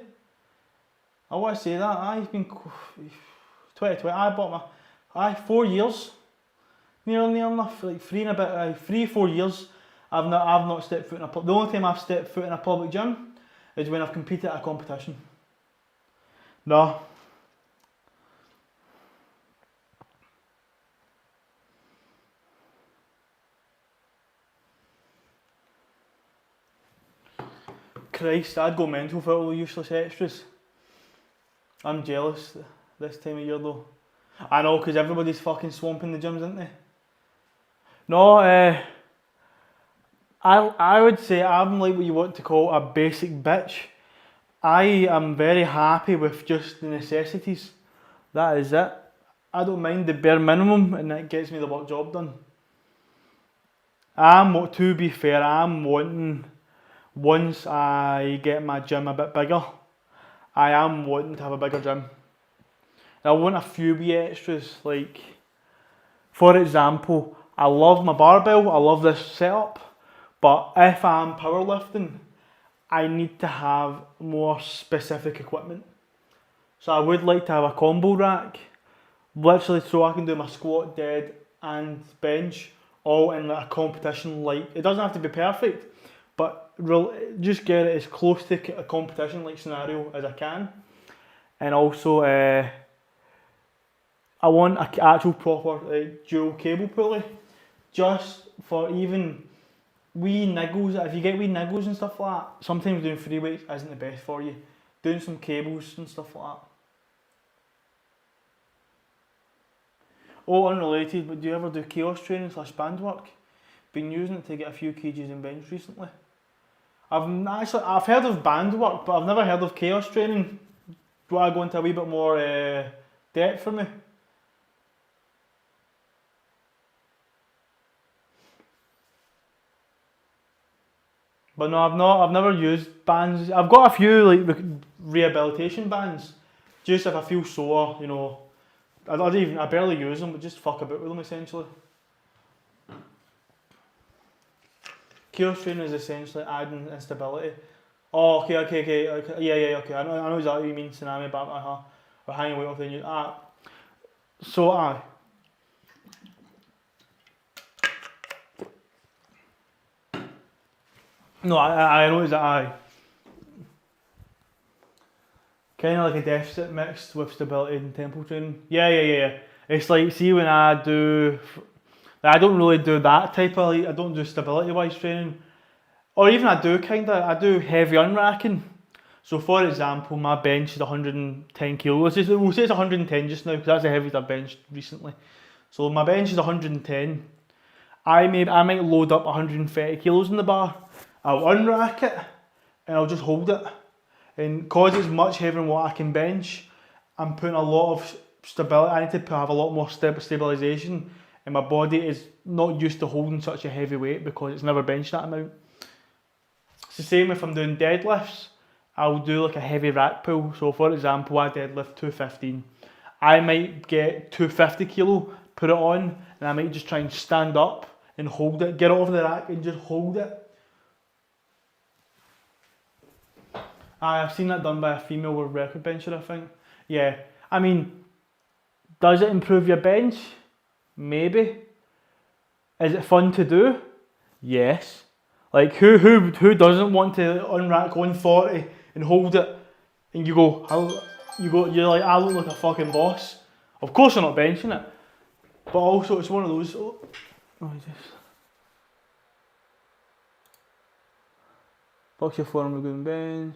I want to say that. I've been 2020, I bought my 4 years, near enough, like 3-4 years. I've not stepped foot in the only time I've stepped foot in a public gym is when I've competed at a competition. No. Christ, I'd go mental for all the useless extras. I'm jealous this time of year though. I know, because everybody's fucking swamping the gyms, isn't they? No, I would say I'm like what you want to call a basic bitch. I am very happy with just the necessities. That is it. I don't mind the bare minimum, and that gets me the work job done. To be fair, I'm wanting, once I get my gym a bit bigger, I am wanting to have a bigger gym. I want a few wee extras, like, for example, I love my barbell, I love this setup, but if I'm powerlifting, I need to have more specific equipment. So I would like to have a combo rack, literally so I can do my squat, dead and bench all in like a competition. Like, it doesn't have to be perfect, but just get it as close to a competition like scenario as I can. And also I want an actual proper dual cable pulley, just for even wee niggles. If you get wee niggles and stuff like that, sometimes doing free weights isn't the best for you. Doing some cables and stuff like that. Oh, unrelated, but do you ever do chaos training / band work? Been using it to get a few kgs in bench recently. I've heard of band work, but I've never heard of chaos training. Do you want to go into a wee bit more depth for me? But no, I've never used bands. I've got a few like rehabilitation bands, just if I feel sore, you know. I barely use them, but just fuck about with them essentially. Chaos training is essentially adding instability. Oh, okay, yeah, okay. I know exactly what you mean, tsunami, but or hanging weight off the new. So no, I know exactly. Kind of like a deficit mixed with stability and tempo training. Yeah. It's like, see, when I don't really do that type of, like, I don't do stability wise training. Or even I do heavy unracking. So for example, my bench is 110 kilos. We'll say it's 110 just now, because that's the heaviest I've benched recently. So my bench is 110. I might load up 130 kilos in the bar. I'll unrack it and I'll just hold it. And because it's much heavier than what I can bench, I'm putting a lot of stability. I need to have a lot more stabilisation, and my body is not used to holding such a heavy weight because it's never benched that amount. It's the same if I'm doing deadlifts. I'll do like a heavy rack pull. So for example, I deadlift 215. I might get 250 kilo, put it on, and I might just try and stand up and hold it, get it off the rack and just hold it. I've seen that done by a female world record bencher, I think. Yeah, I mean, does it improve your bench? Maybe. Is it fun to do? Yes. Like who doesn't want to unrack 140 and hold it and you're like, I look like a fucking boss. Of course you're not benching it. But also it's one of those box your form of good bench.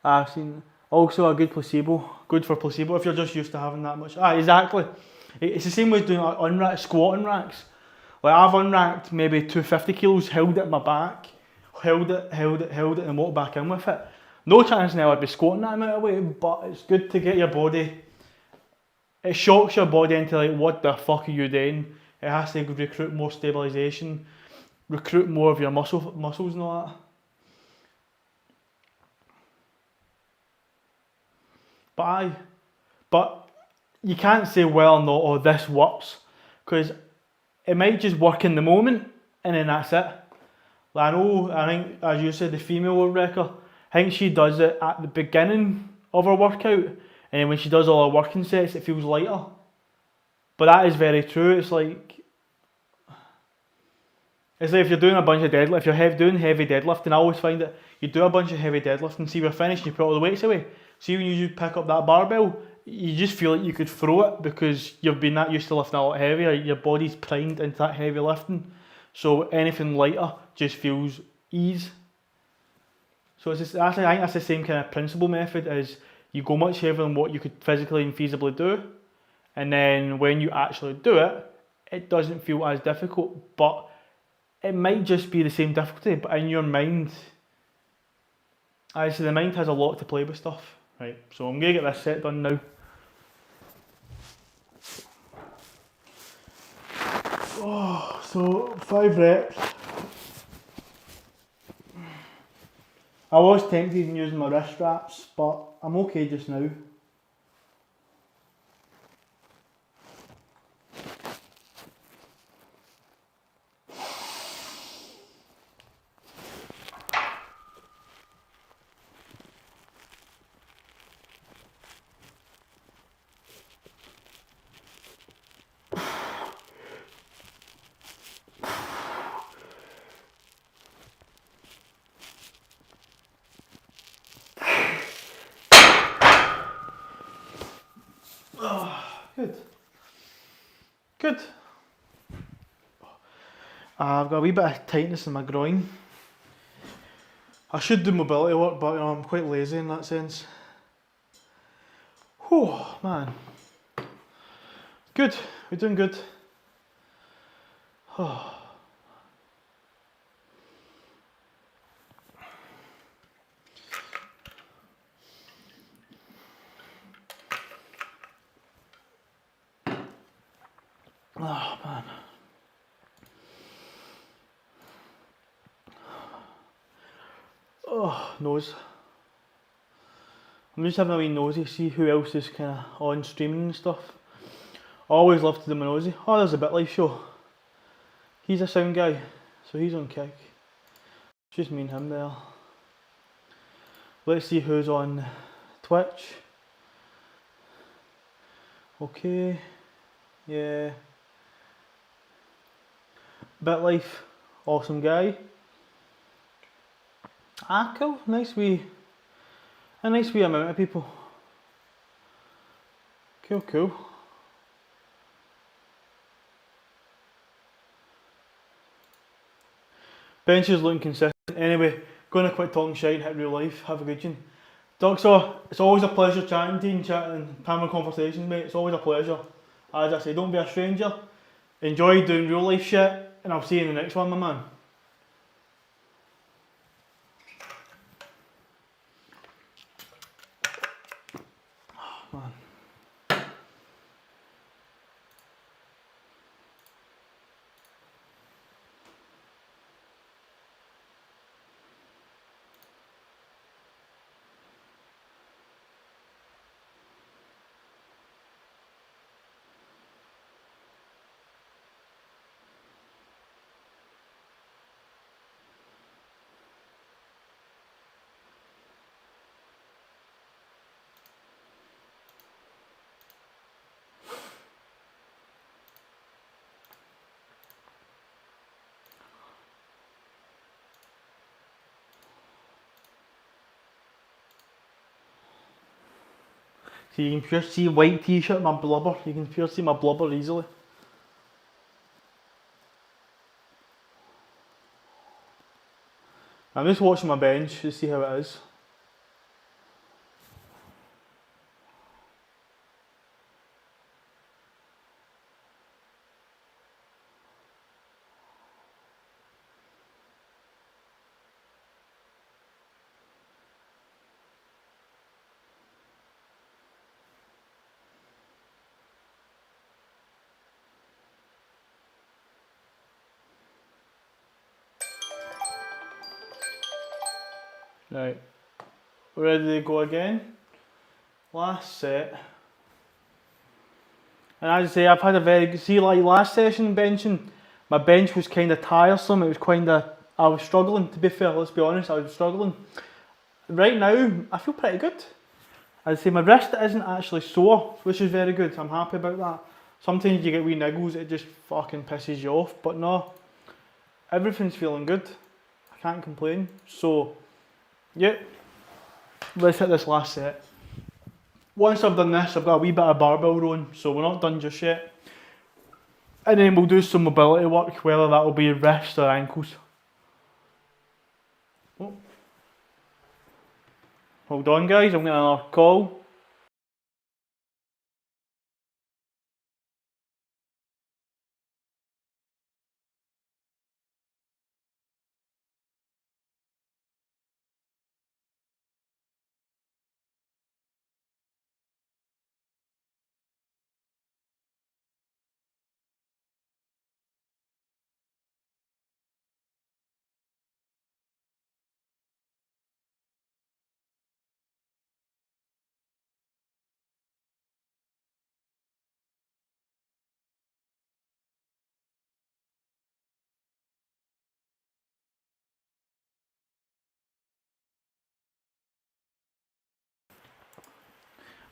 I've seen also a good placebo. Good for placebo if you're just used to having that much. Exactly. It's the same with doing like squat unracks. Like I've unracked maybe 250 kilos, held it in my back, held it, and walked back in with it. No chance now I'd be squatting that amount of weight, but it's good to get your body. It shocks your body into like, what the fuck are you doing? It has to recruit more stabilisation, recruit more of your muscles and all that. But you can't say well or not, or this works, because it might just work in the moment and then that's it. Like I think, as you said, the female world record, I think she does it at the beginning of her workout, and then when she does all her working sets, it feels lighter. But that is very true. It's like if you're doing a bunch of deadlift, if you're doing heavy deadlifting, I always find that you do a bunch of heavy deadlifting, see you're finished, you put all the weights away. See when you pick up that barbell, you just feel like you could throw it because you've been that used to lifting a lot heavier, your body's primed into that heavy lifting. So anything lighter just feels ease. So it's just, I think that's the same kind of principle method, is you go much heavier than what you could physically and feasibly do, and then when you actually do it, it doesn't feel as difficult, but it might just be the same difficulty, but in your mind, the mind has a lot to play with stuff. Right, so I'm going to get this set done now. Oh, so 5 reps. I was tempted in using my wrist straps, but I'm okay just now. Good. I've got a wee bit of tightness in my groin. I should do mobility work, but I'm quite lazy in that sense. Whew, man. Good, we're doing good. Oh. Oh man. Oh, nose. I'm just having a wee nosy, see who else is kind of on streaming and stuff. I always love to do my nosy. Oh, there's a BitLife show. He's a sound guy, so he's on Kick. Just me and him there. Let's see who's on Twitch. Okay, yeah. BitLife, awesome guy. Ah, cool, a nice wee amount of people. Cool. Bench is looking consistent. Anyway, gonna quit talking shite and hit real life. Have a good one. Doxo, it's always a pleasure chatting to you and chatting, having conversations, mate. It's always a pleasure. As I say, don't be a stranger. Enjoy doing real life shit, and I'll see you in the next one, my man. Oh, man. So you can just see white t-shirt, my blubber. You can just see my blubber easily. I'm just watching my bench to see how it is. Right, ready to go again. Last set. And as I say, I've had a very good, see like last session benching, my bench was kind of tiresome, it was I was struggling, to be fair, let's be honest, I was struggling. Right now, I feel pretty good. As I say, my wrist isn't actually sore, which is very good, I'm happy about that. Sometimes you get wee niggles, it just fucking pisses you off, but no, everything's feeling good, I can't complain. So, yep, let's hit this last set. Once I've done this, I've got a wee bit of barbell rowing, so we're not done just yet. And then we'll do some mobility work, whether that will be wrists or ankles. Oh. Hold on guys, I'm getting another call.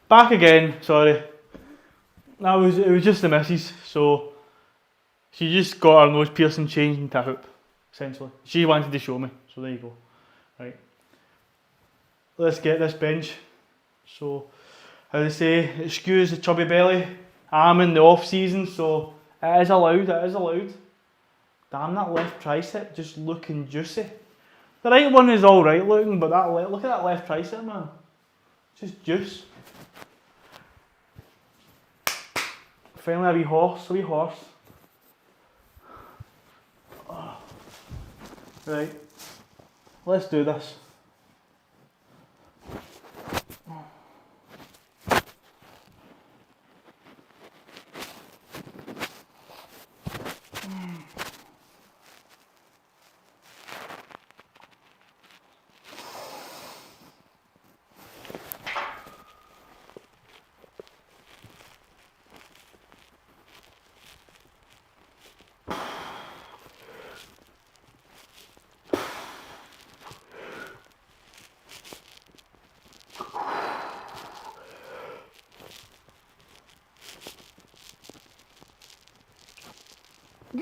Back again, sorry. It was just the missus, so she just got her nose piercing changed into a hoop, essentially. She wanted to show me, so there you go. Right. Let's get this bench. So, as I say, excuse the chubby belly. I'm in the off season, so it is allowed. Damn, that left tricep just looking juicy. The right one is alright looking, but look at that left tricep, man. Just juice. Finally a wee horse. Oh. Right, let's do this.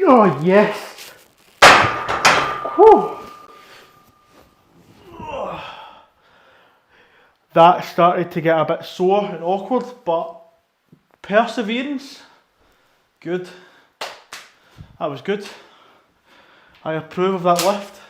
Oh yes! Whew. That started to get a bit sore and awkward, but perseverance, good. That was good. I approve of that lift.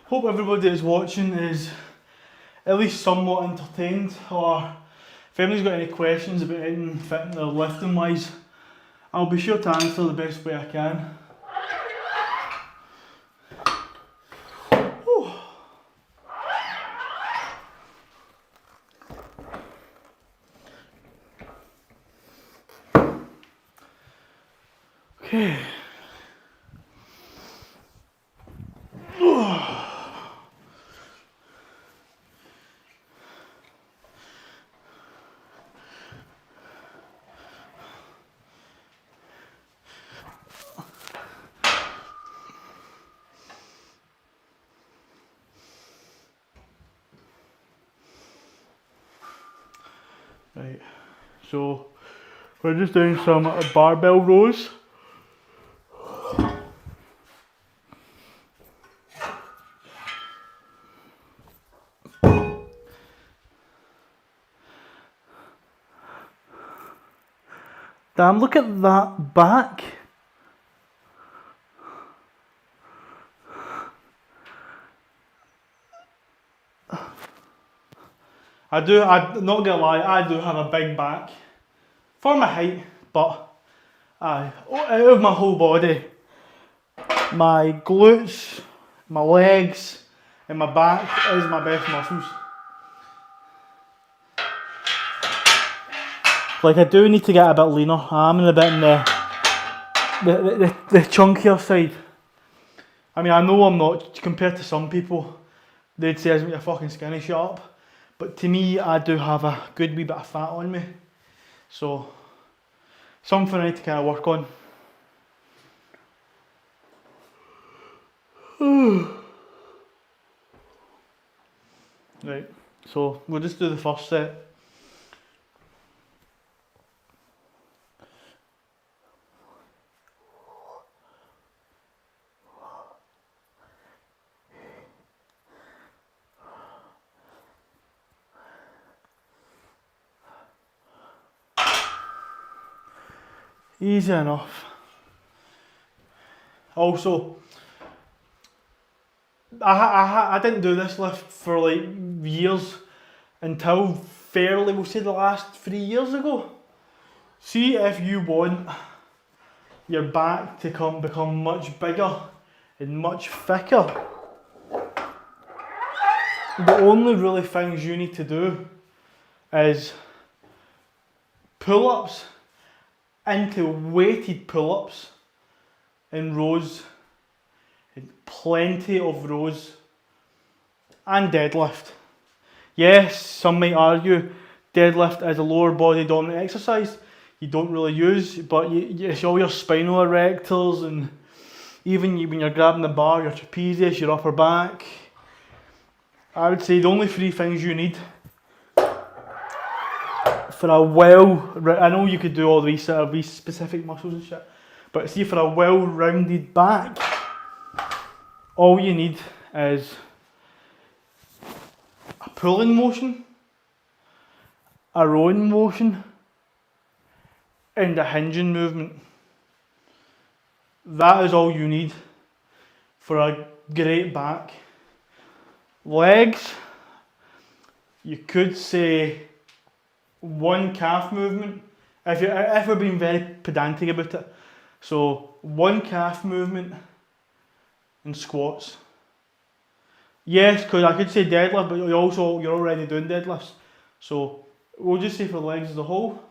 Hope everybody that's watching is at least somewhat entertained, or if anybody's got any questions about anything fitting or lifting wise, I'll be sure to answer the best way I can. Whew. Okay. Right, so we're just doing some barbell rows. Damn, look at that back. I'm not gonna lie, I do have a big back for my height, but out of my whole body, my glutes, my legs, and my back is my best muscles. Like, I do need to get a bit leaner. I'm in a bit in the chunkier side. I mean, I know I'm not, compared to some people, they'd say you're fucking skinny, shut up. But to me, I do have a good wee bit of fat on me. So, something I need to kind of work on. Right, so we'll just do the first set. Easy enough. Also, I didn't do this lift for like years until fairly, we'll say the last 3 years ago. See, if you want your back to become much bigger and much thicker, the only really things you need to do is pull-ups into weighted pull-ups in rows, and plenty of rows, and deadlift. Yes, some might argue deadlift is a lower body dominant exercise you don't really use, but it's all your spinal erectors, and even when you're grabbing the bar, your trapezius, your upper back. I would say the only 3 things you need for I know you could do all these sort of these specific muscles and shit, but see, for a well-rounded back, all you need is a pulling motion, a rowing motion, and a hinging movement. That is all you need for a great back. Legs, you could say 1 calf movement, if we're being very pedantic about it. So 1 calf movement and squats. Yes, because I could say deadlift, but you're already doing deadlifts. So we'll just say for legs as a whole,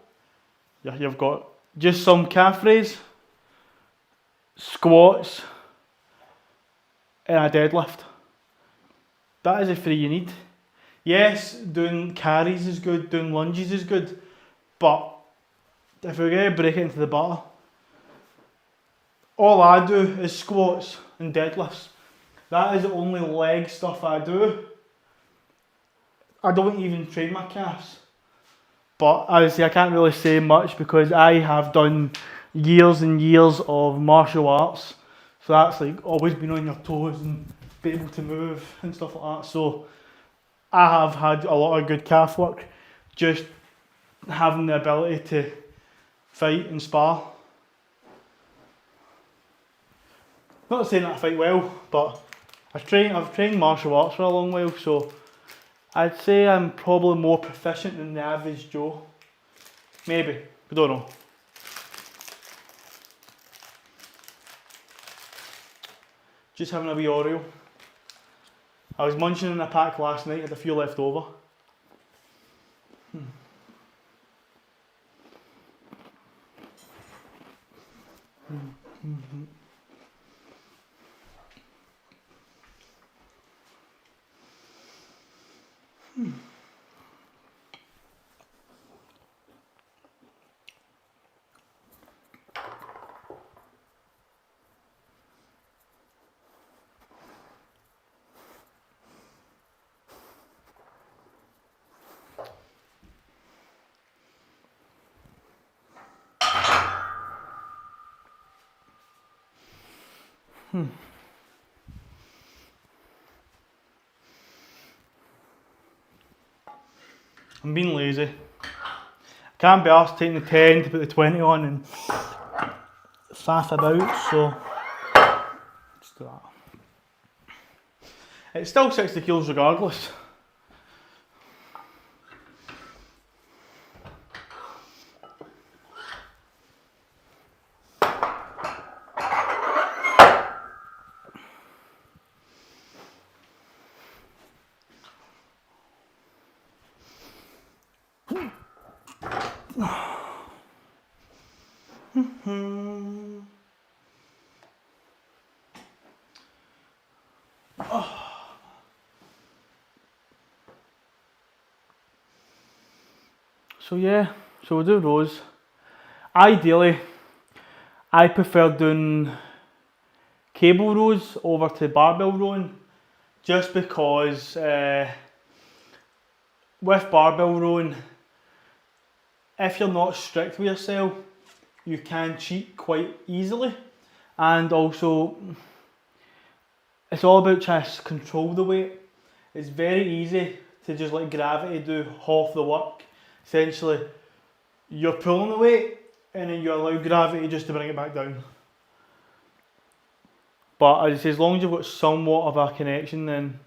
you've got just some calf raise, squats, and a deadlift. That is the 3 you need. Yes, doing carries is good, doing lunges is good, but if we're going to break it into the butter, all I do is squats and deadlifts. That is the only leg stuff I do. I don't even train my calves. But obviously I can't really say much because I have done years and years of martial arts. So that's like always been on your toes and be able to move and stuff like that. So I have had a lot of good calf work, just having the ability to fight and spar. Not saying that I fight well, but I've trained martial arts for a long while, so I'd say I'm probably more proficient than the average Joe. Maybe, I don't know. Just having a wee Oreo. I was munching in a pack last night, had a few left over. I'm being lazy. Can't be asked taking the 10 to put the 20 on and faff about, so let's do that. It's still 60 kilos regardless. So yeah, so we'll do those. Ideally, I prefer doing cable rows over to barbell rowing, just because with barbell rowing, if you're not strict with yourself, you can cheat quite easily, and also it's all about trying to control the weight. It's very easy to just let gravity do half the work. Essentially, you're pulling the weight and then you allow gravity just to bring it back down. But as I say, as long as you've got somewhat of a connection, then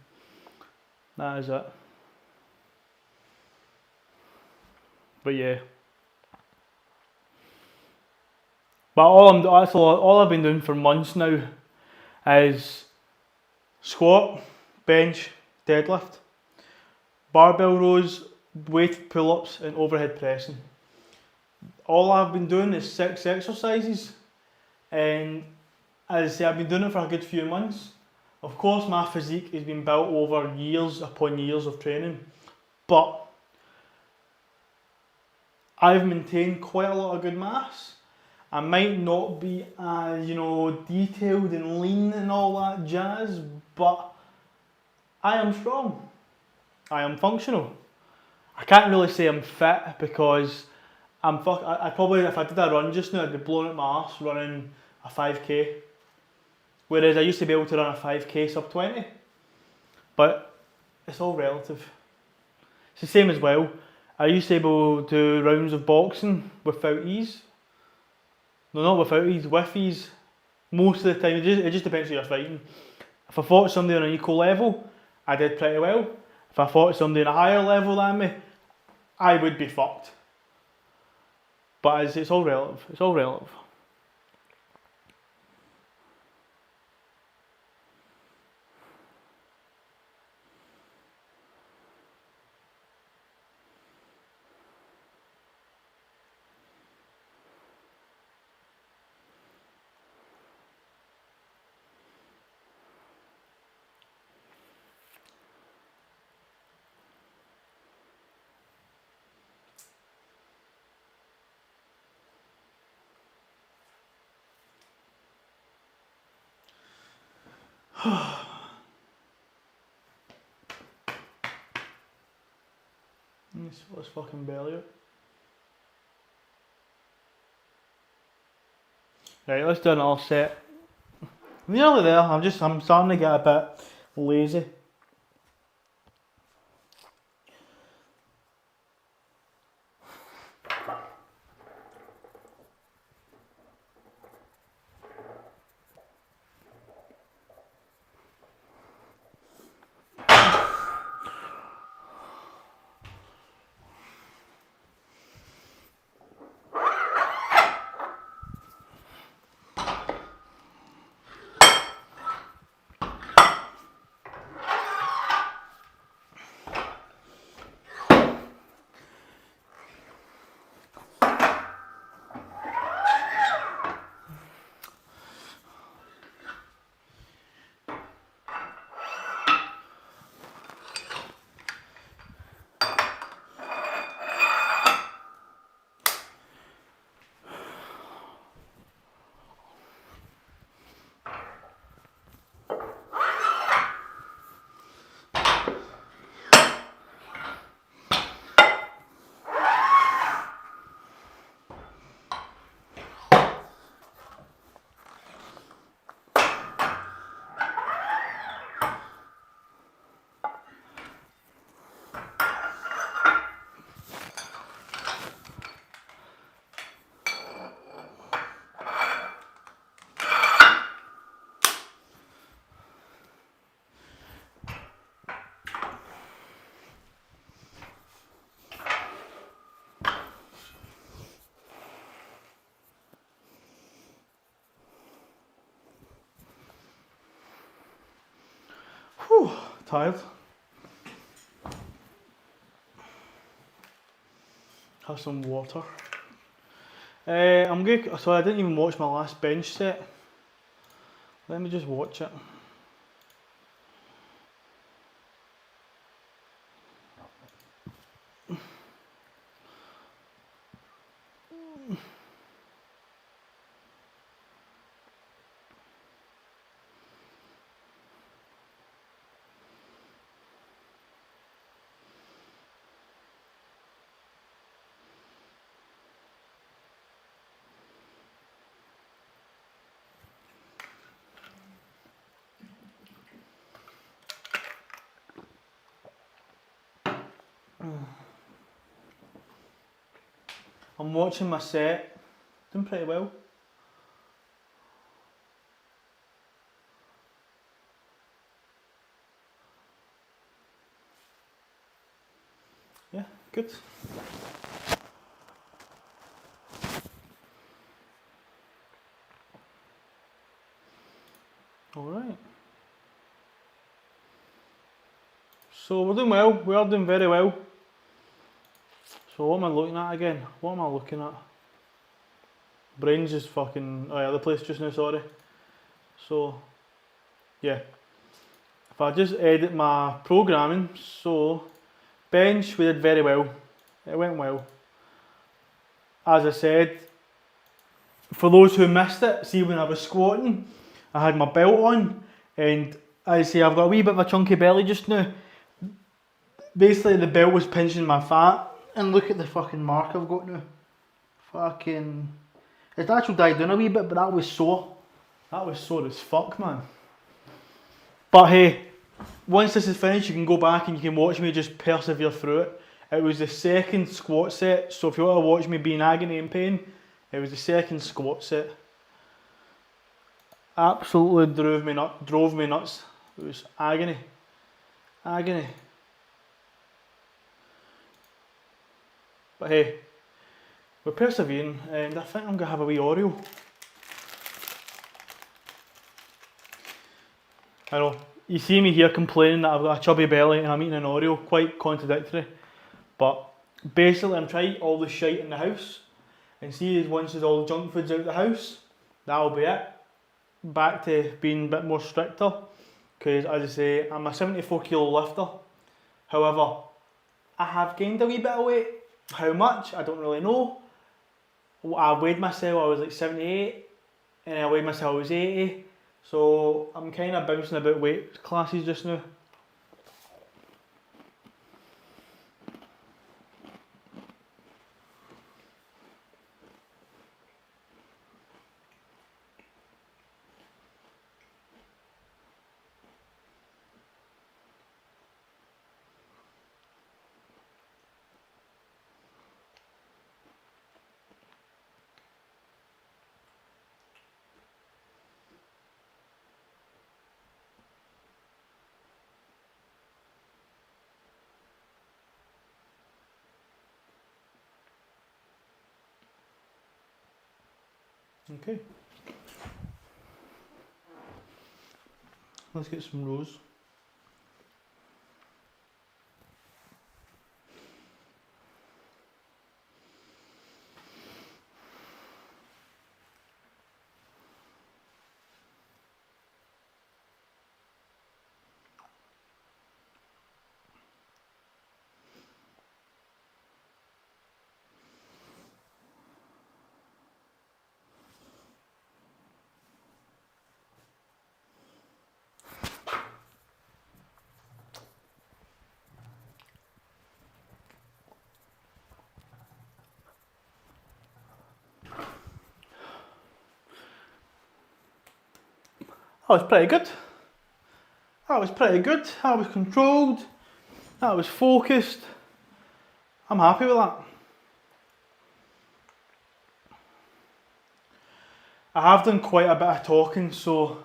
that is it. But yeah. But all I've been doing for months now is squat, bench, deadlift, barbell rows, weighted pull-ups and overhead pressing. All I've been doing is 6 exercises, and as I say, I've been doing it for a good few months. Of course, my physique has been built over years upon years of training, but I've maintained quite a lot of good mass. I might not be as, detailed and lean and all that jazz, but I am strong. I am functional. I can't really say I'm fit because I probably, if I did a run just now, I'd be blowing at my arse running a 5k. Whereas I used to be able to run a 5k sub 20. But it's all relative. It's the same as well. I used to be able to do rounds of boxing without ease. No, not without ease, with ease. Most of the time, it just depends who you're fighting. If I fought somebody on an equal level, I did pretty well. If I fought somebody on a higher level than me, I would be fucked. But it's all relative. It's all relative. Let's fucking belly it. Right, let's do another set. Nearly there. I'm starting to get a bit lazy. tired. Have some water. I'm good. So I didn't even watch my last bench set. Let me just watch it. I'm watching my set. Doing pretty well. Yeah, good. Alright. So we're doing well, we are doing very well. So what am I looking at again? What am I looking at? Brain's just fucking other place just now, sorry. So, yeah. If I just edit my programming, so bench we did very well. It went well. As I said, for those who missed it, see when I was squatting, I had my belt on, and as I say, I've got a wee bit of a chunky belly just now. Basically the belt was pinching my fat, and look at the fucking mark I've got now. Fucking... It's actually died down a wee bit, but that was sore. That was sore as fuck, man. But hey, once this is finished, you can go back and you can watch me just persevere through it. It was the second squat set, so if you want to watch me be in agony and pain, it was the second squat set. Absolutely drove me nuts. It was agony. Agony. But hey, we're persevering, and I think I'm going to have a wee Oreo. I know, you see me here complaining that I've got a chubby belly and I'm eating an Oreo, quite contradictory. But basically I'm trying to eat all the shite in the house, and see once there's all the junk foods out of the house, that'll be it. Back to being a bit more stricter, because as I say, I'm a 74 kilo lifter. However, I have gained a wee bit of weight. How much? I don't really know. I weighed myself, I was like 78, and I weighed myself, I was 80. So I'm kind of bouncing about weight classes just now. Okay. Let's get some rows. That was pretty good. That was pretty good. That was controlled. That was focused. I'm happy with that. I have done quite a bit of talking, so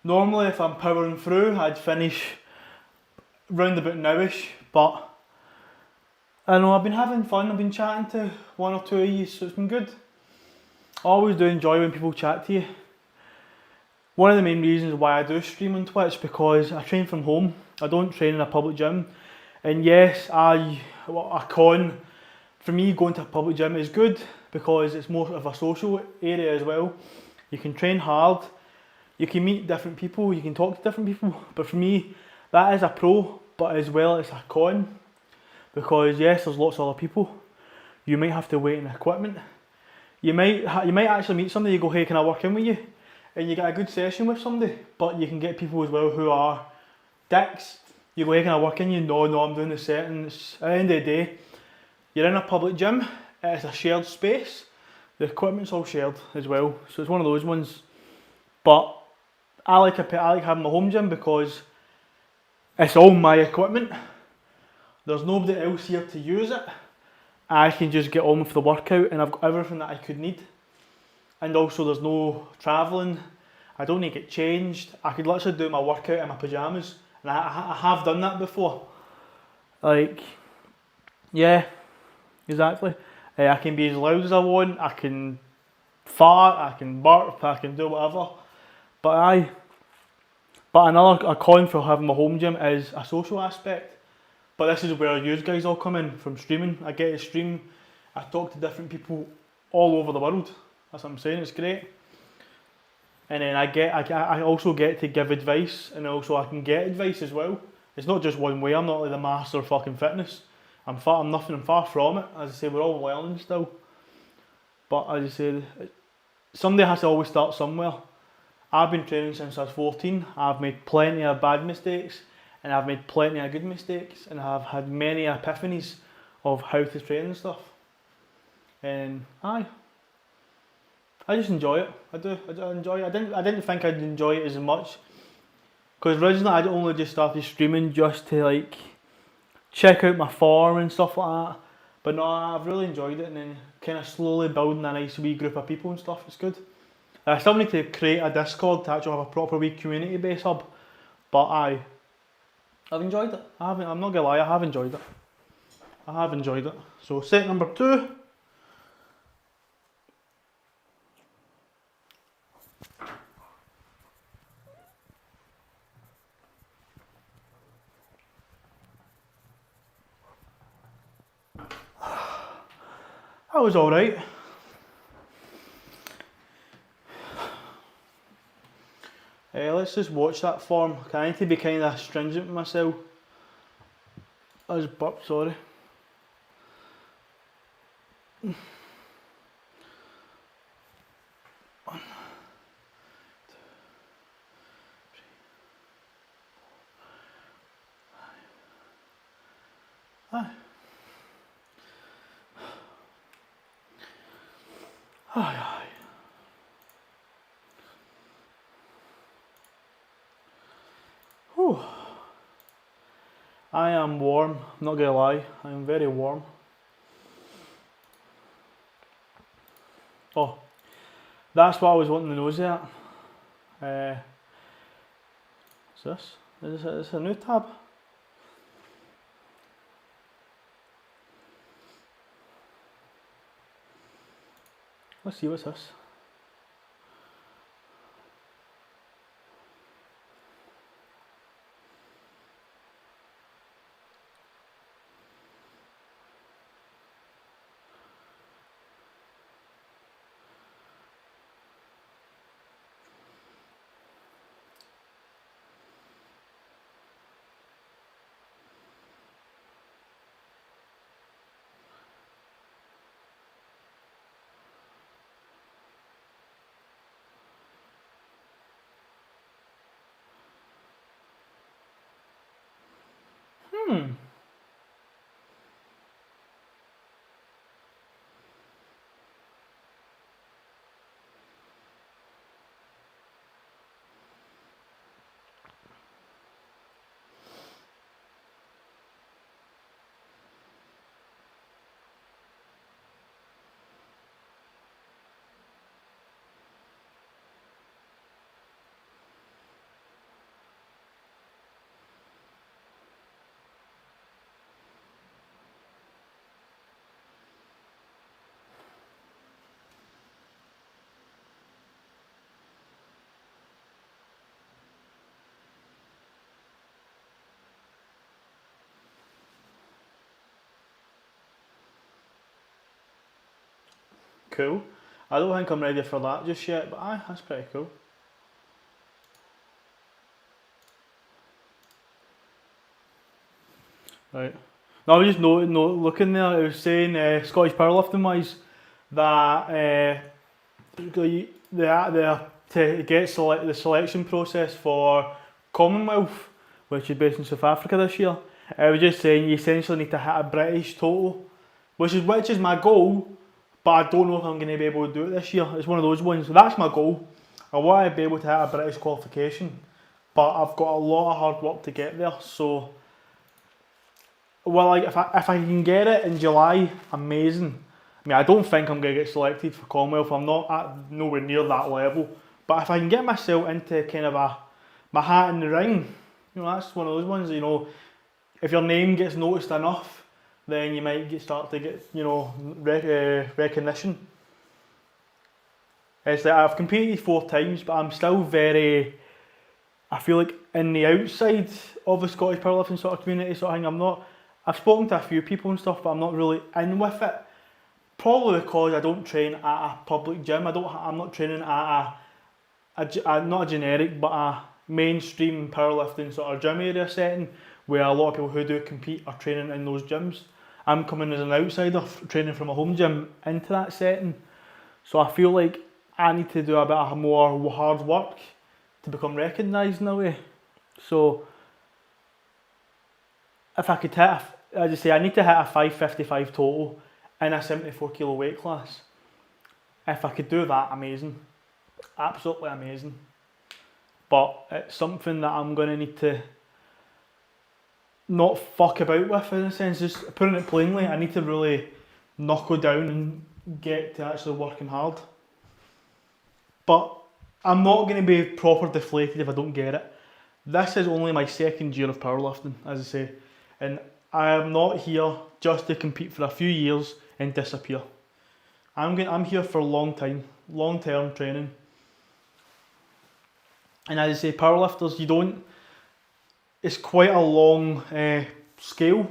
normally if I'm powering through, I'd finish round about nowish, but I know I've been having fun. I've been chatting to one or two of you, so it's been good. I always do enjoy when people chat to you. One of the main reasons why I do stream on Twitch, because I train from home, I don't train in a public gym. And yes, a con for me going to a public gym is good because it's more of a social area as well. You can train hard, you can meet different people, you can talk to different people. But for me, that is a pro, but as well it's a con because yes, there's lots of other people. You might have to wait in equipment. You might actually meet somebody. You go, hey, can I work in with you? And you get a good session with somebody. But you can get people as well who are dicks. You go, hey, can I work in you? No, I'm doing the settings. At the end of the day, you're in a public gym. It's a shared space. The equipment's all shared as well. So it's one of those ones. But I like having my home gym because it's all my equipment. There's nobody else here to use it. I can just get on with the workout and I've got everything that I could need. And also there's no travelling. I don't need to get changed. I could literally do my workout in my pyjamas. And I have done that before. Like, yeah, exactly. I can be as loud as I want. I can fart, I can burp, I can do whatever. But another con for having my home gym is a social aspect. But this is where you guys all come in from streaming. I get to stream, I talk to different people all over the world. That's what I'm saying, it's great. And then I also get to give advice, and also I can get advice as well. It's not just one way. I'm not like the master of fucking fitness. I'm far from it. As I say, we're all learning still. But as I said, somebody has to always start somewhere. I've been training since I was 14. I've made plenty of bad mistakes, and I've made plenty of good mistakes, and I've had many epiphanies of how to train and stuff. And I just enjoy it. I do enjoy it. I didn't think I'd enjoy it as much because originally I'd only just started streaming just to like check out my form and stuff like that. But no, I've really enjoyed it, and then kind of slowly building a nice wee group of people and stuff. It's good. I still need to create a Discord to actually have a proper wee community base hub. But I've enjoyed it. I'm not gonna lie, I have enjoyed it. I have enjoyed it. So set number 2. That was alright. Let's just watch that form. I need to be kind of stringent with myself. I was burped, sorry. Aye. Whew. I am warm, I'm not gonna lie, I am very warm. Oh, that's what I was wanting to nose at. What's this? Is this a new tab? Let's see, what's this? cool. I don't think I'm ready for that just yet, but aye, that's pretty cool. Right. No, I was just looking there, it was saying Scottish powerlifting wise that to get the selection process for Commonwealth, which is based in South Africa this year, I was just saying you essentially need to hit a British total, which is my goal, but I don't know if I'm going to be able to do it this year. It's one of those ones. So that's my goal. I want to be able to hit a British qualification, but I've got a lot of hard work to get there. So, well, like if I can get it in July, amazing. I mean, I don't think I'm going to get selected for Commonwealth. I'm not at nowhere near that level. But if I can get myself into kind of my hat in the ring, you know, that's one of those ones. You know, if your name gets noticed enough, then you might start to get, you know, recognition. It's like I've competed 4 times, but I'm still very, I feel like in the outside of the Scottish powerlifting sort of community sort of thing. I've spoken to a few people and stuff, but I'm not really in with it. Probably because I don't train at a public gym. I'm not training at not a generic, but a mainstream powerlifting sort of gym area setting where a lot of people who do compete are training in those gyms. I'm coming as an outsider, training from a home gym into that setting. So I feel like I need to do a bit of more hard work to become recognised in a way. So if I could hit, as I say, I need to hit a 555 total in a 74 kilo weight class. If I could do that, amazing. Absolutely amazing. But it's something that I'm going to need to not fuck about with, in a sense. Just putting it plainly, I need to really knuckle down and get to actually working hard. But I'm not going to be proper deflated if I don't get it. This is only my 2nd year of powerlifting, as I say, and I am not here just to compete for a few years and disappear. I'm here for a long time, long-term training. And as I say, powerlifters, it's quite a long scale.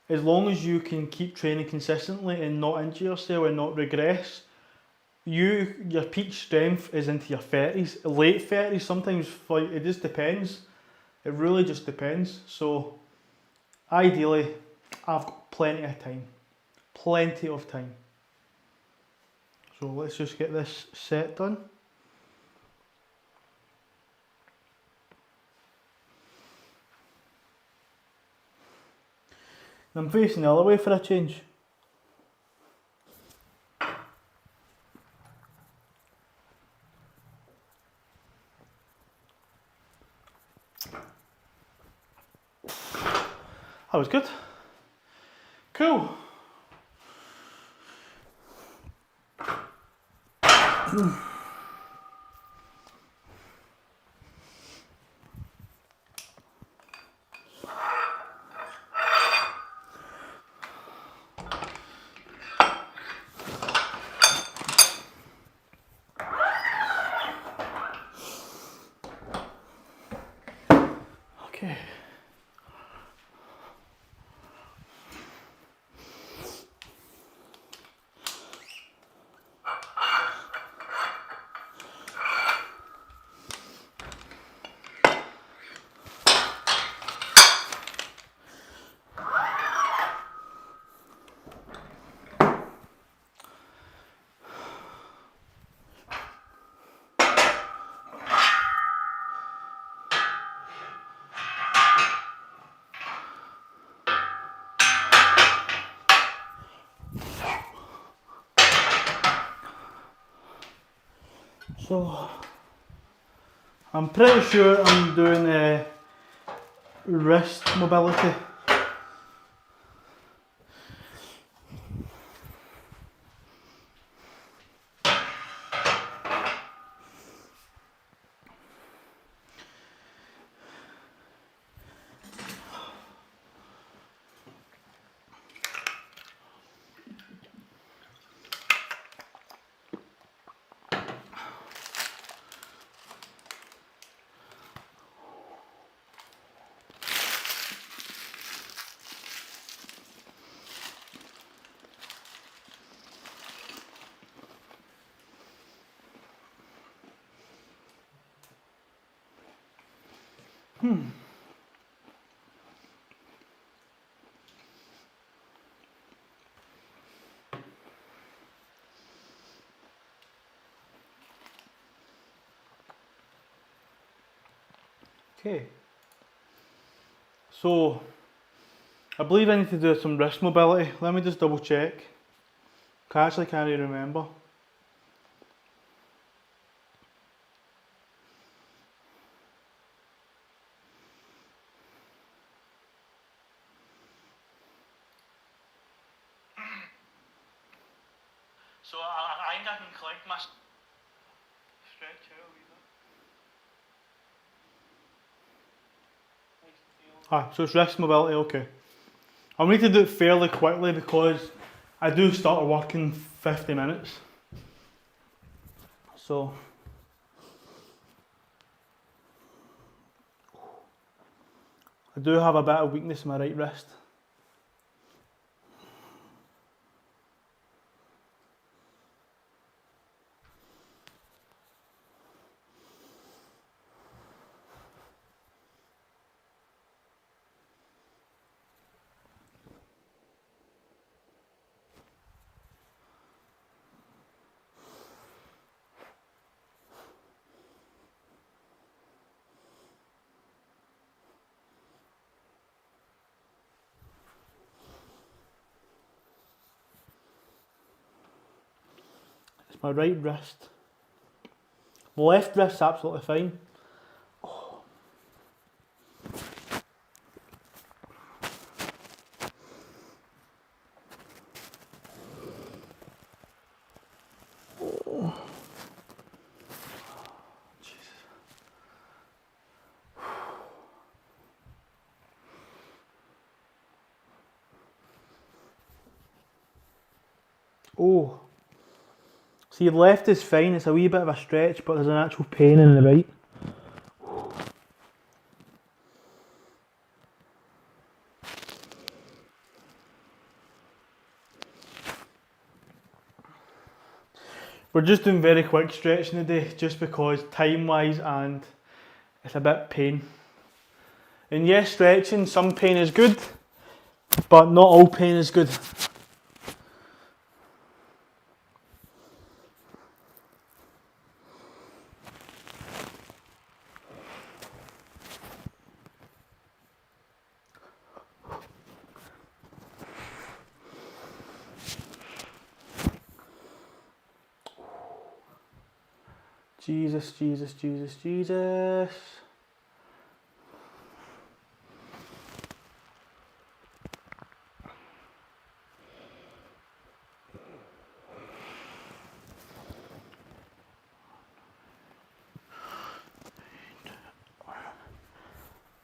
As long as you can keep training consistently and not injure yourself and not regress, your peak strength is into your 30s, late 30s, sometimes. It just depends. It really just depends. So ideally, I've got plenty of time. Plenty of time. So let's just get this set done. I'm facing the other way for a change. That was good. Cool. Okay. So I'm pretty sure I'm doing wrist mobility. Okay. So, I believe I need to do some wrist mobility. Let me just double check. I actually can't really remember. So I think I can collect my stretch out a wee bit. So it's wrist mobility, okay. I'll need to do it fairly quickly because I do start work in 50 minutes. So I do have a bit of weakness in my right wrist. It's my right wrist. My left wrist's absolutely fine. Oh. See, the left is fine, it's a wee bit of a stretch, but there's an actual pain in the right. We're just doing very quick stretching today, just because time-wise and it's a bit pain. And yes, stretching, some pain is good, but not all pain is good. Jesus, Jesus, Jesus, Jesus.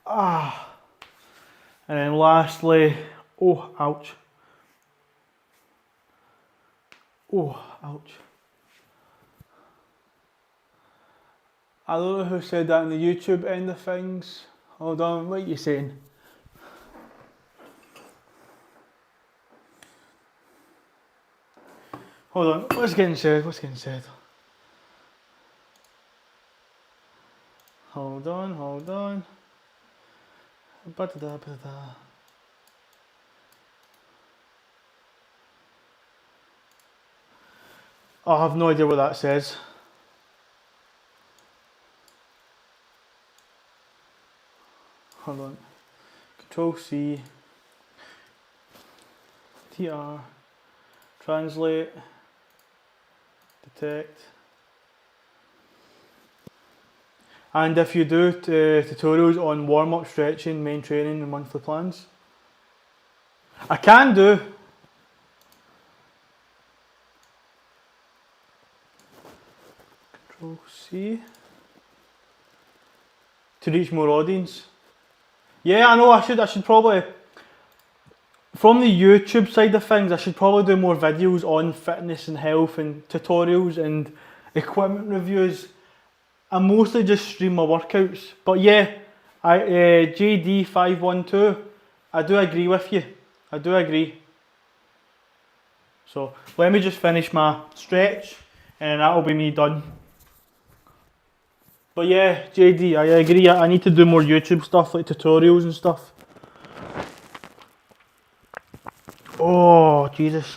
Ah. And then lastly, oh, ouch. Oh, ouch. I don't know who said that in the YouTube end of things. Hold on, what are you saying? Hold on, what's getting said? What's getting said? Hold on, hold on. Ba-da-da, ba-da-da. I have no idea what that says. Hold on. Control C. TR. Translate. Detect. And if you do tutorials on warm-up stretching, main training and monthly plans. I can do. Control C. To reach more audience. Yeah, I know, I should probably, from the YouTube side of things, I should probably do more videos on fitness and health and tutorials and equipment reviews. I mostly just stream my workouts. But yeah, JD512, I do agree with you. I do agree. So let me just finish my stretch and that'll be me done. But yeah, JD, I agree. I need to do more YouTube stuff, like tutorials and stuff. Oh, Jesus.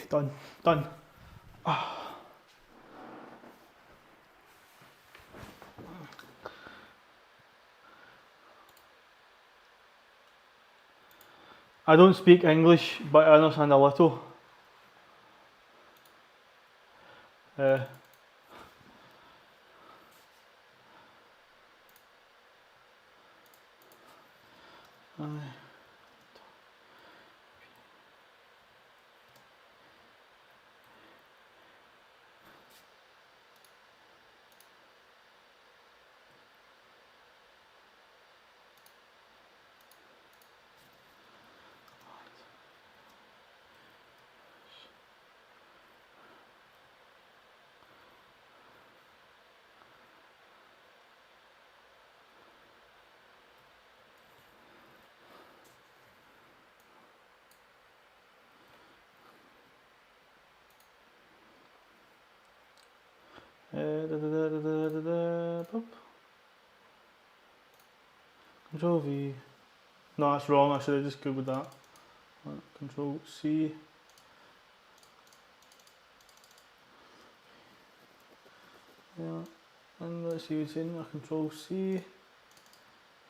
Done. Done. I don't speak English, but I understand a little. Uh, boop. Control V. No, that's wrong. I should have just googled that. Control C. Yeah, and let's see what's in. Control C.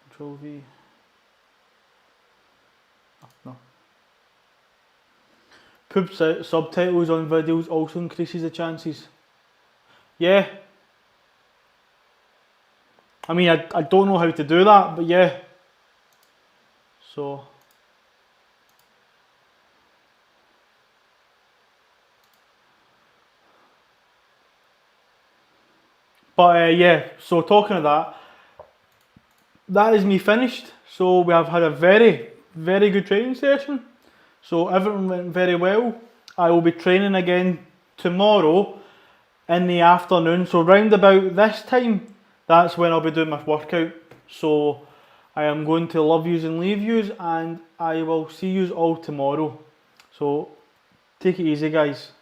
Control V. Oh, no. Put subtitles on videos also increases the chances. Yeah. I mean, I don't know how to do that, but yeah. So. But yeah, so talking of that is me finished. So we have had a very, very good training session. So everything went very well. I will be training again tomorrow in the afternoon. So round about this time, that's when I'll be doing my workout. So I am going to love yous and leave yous, and I will see yous all tomorrow. So take it easy, guys.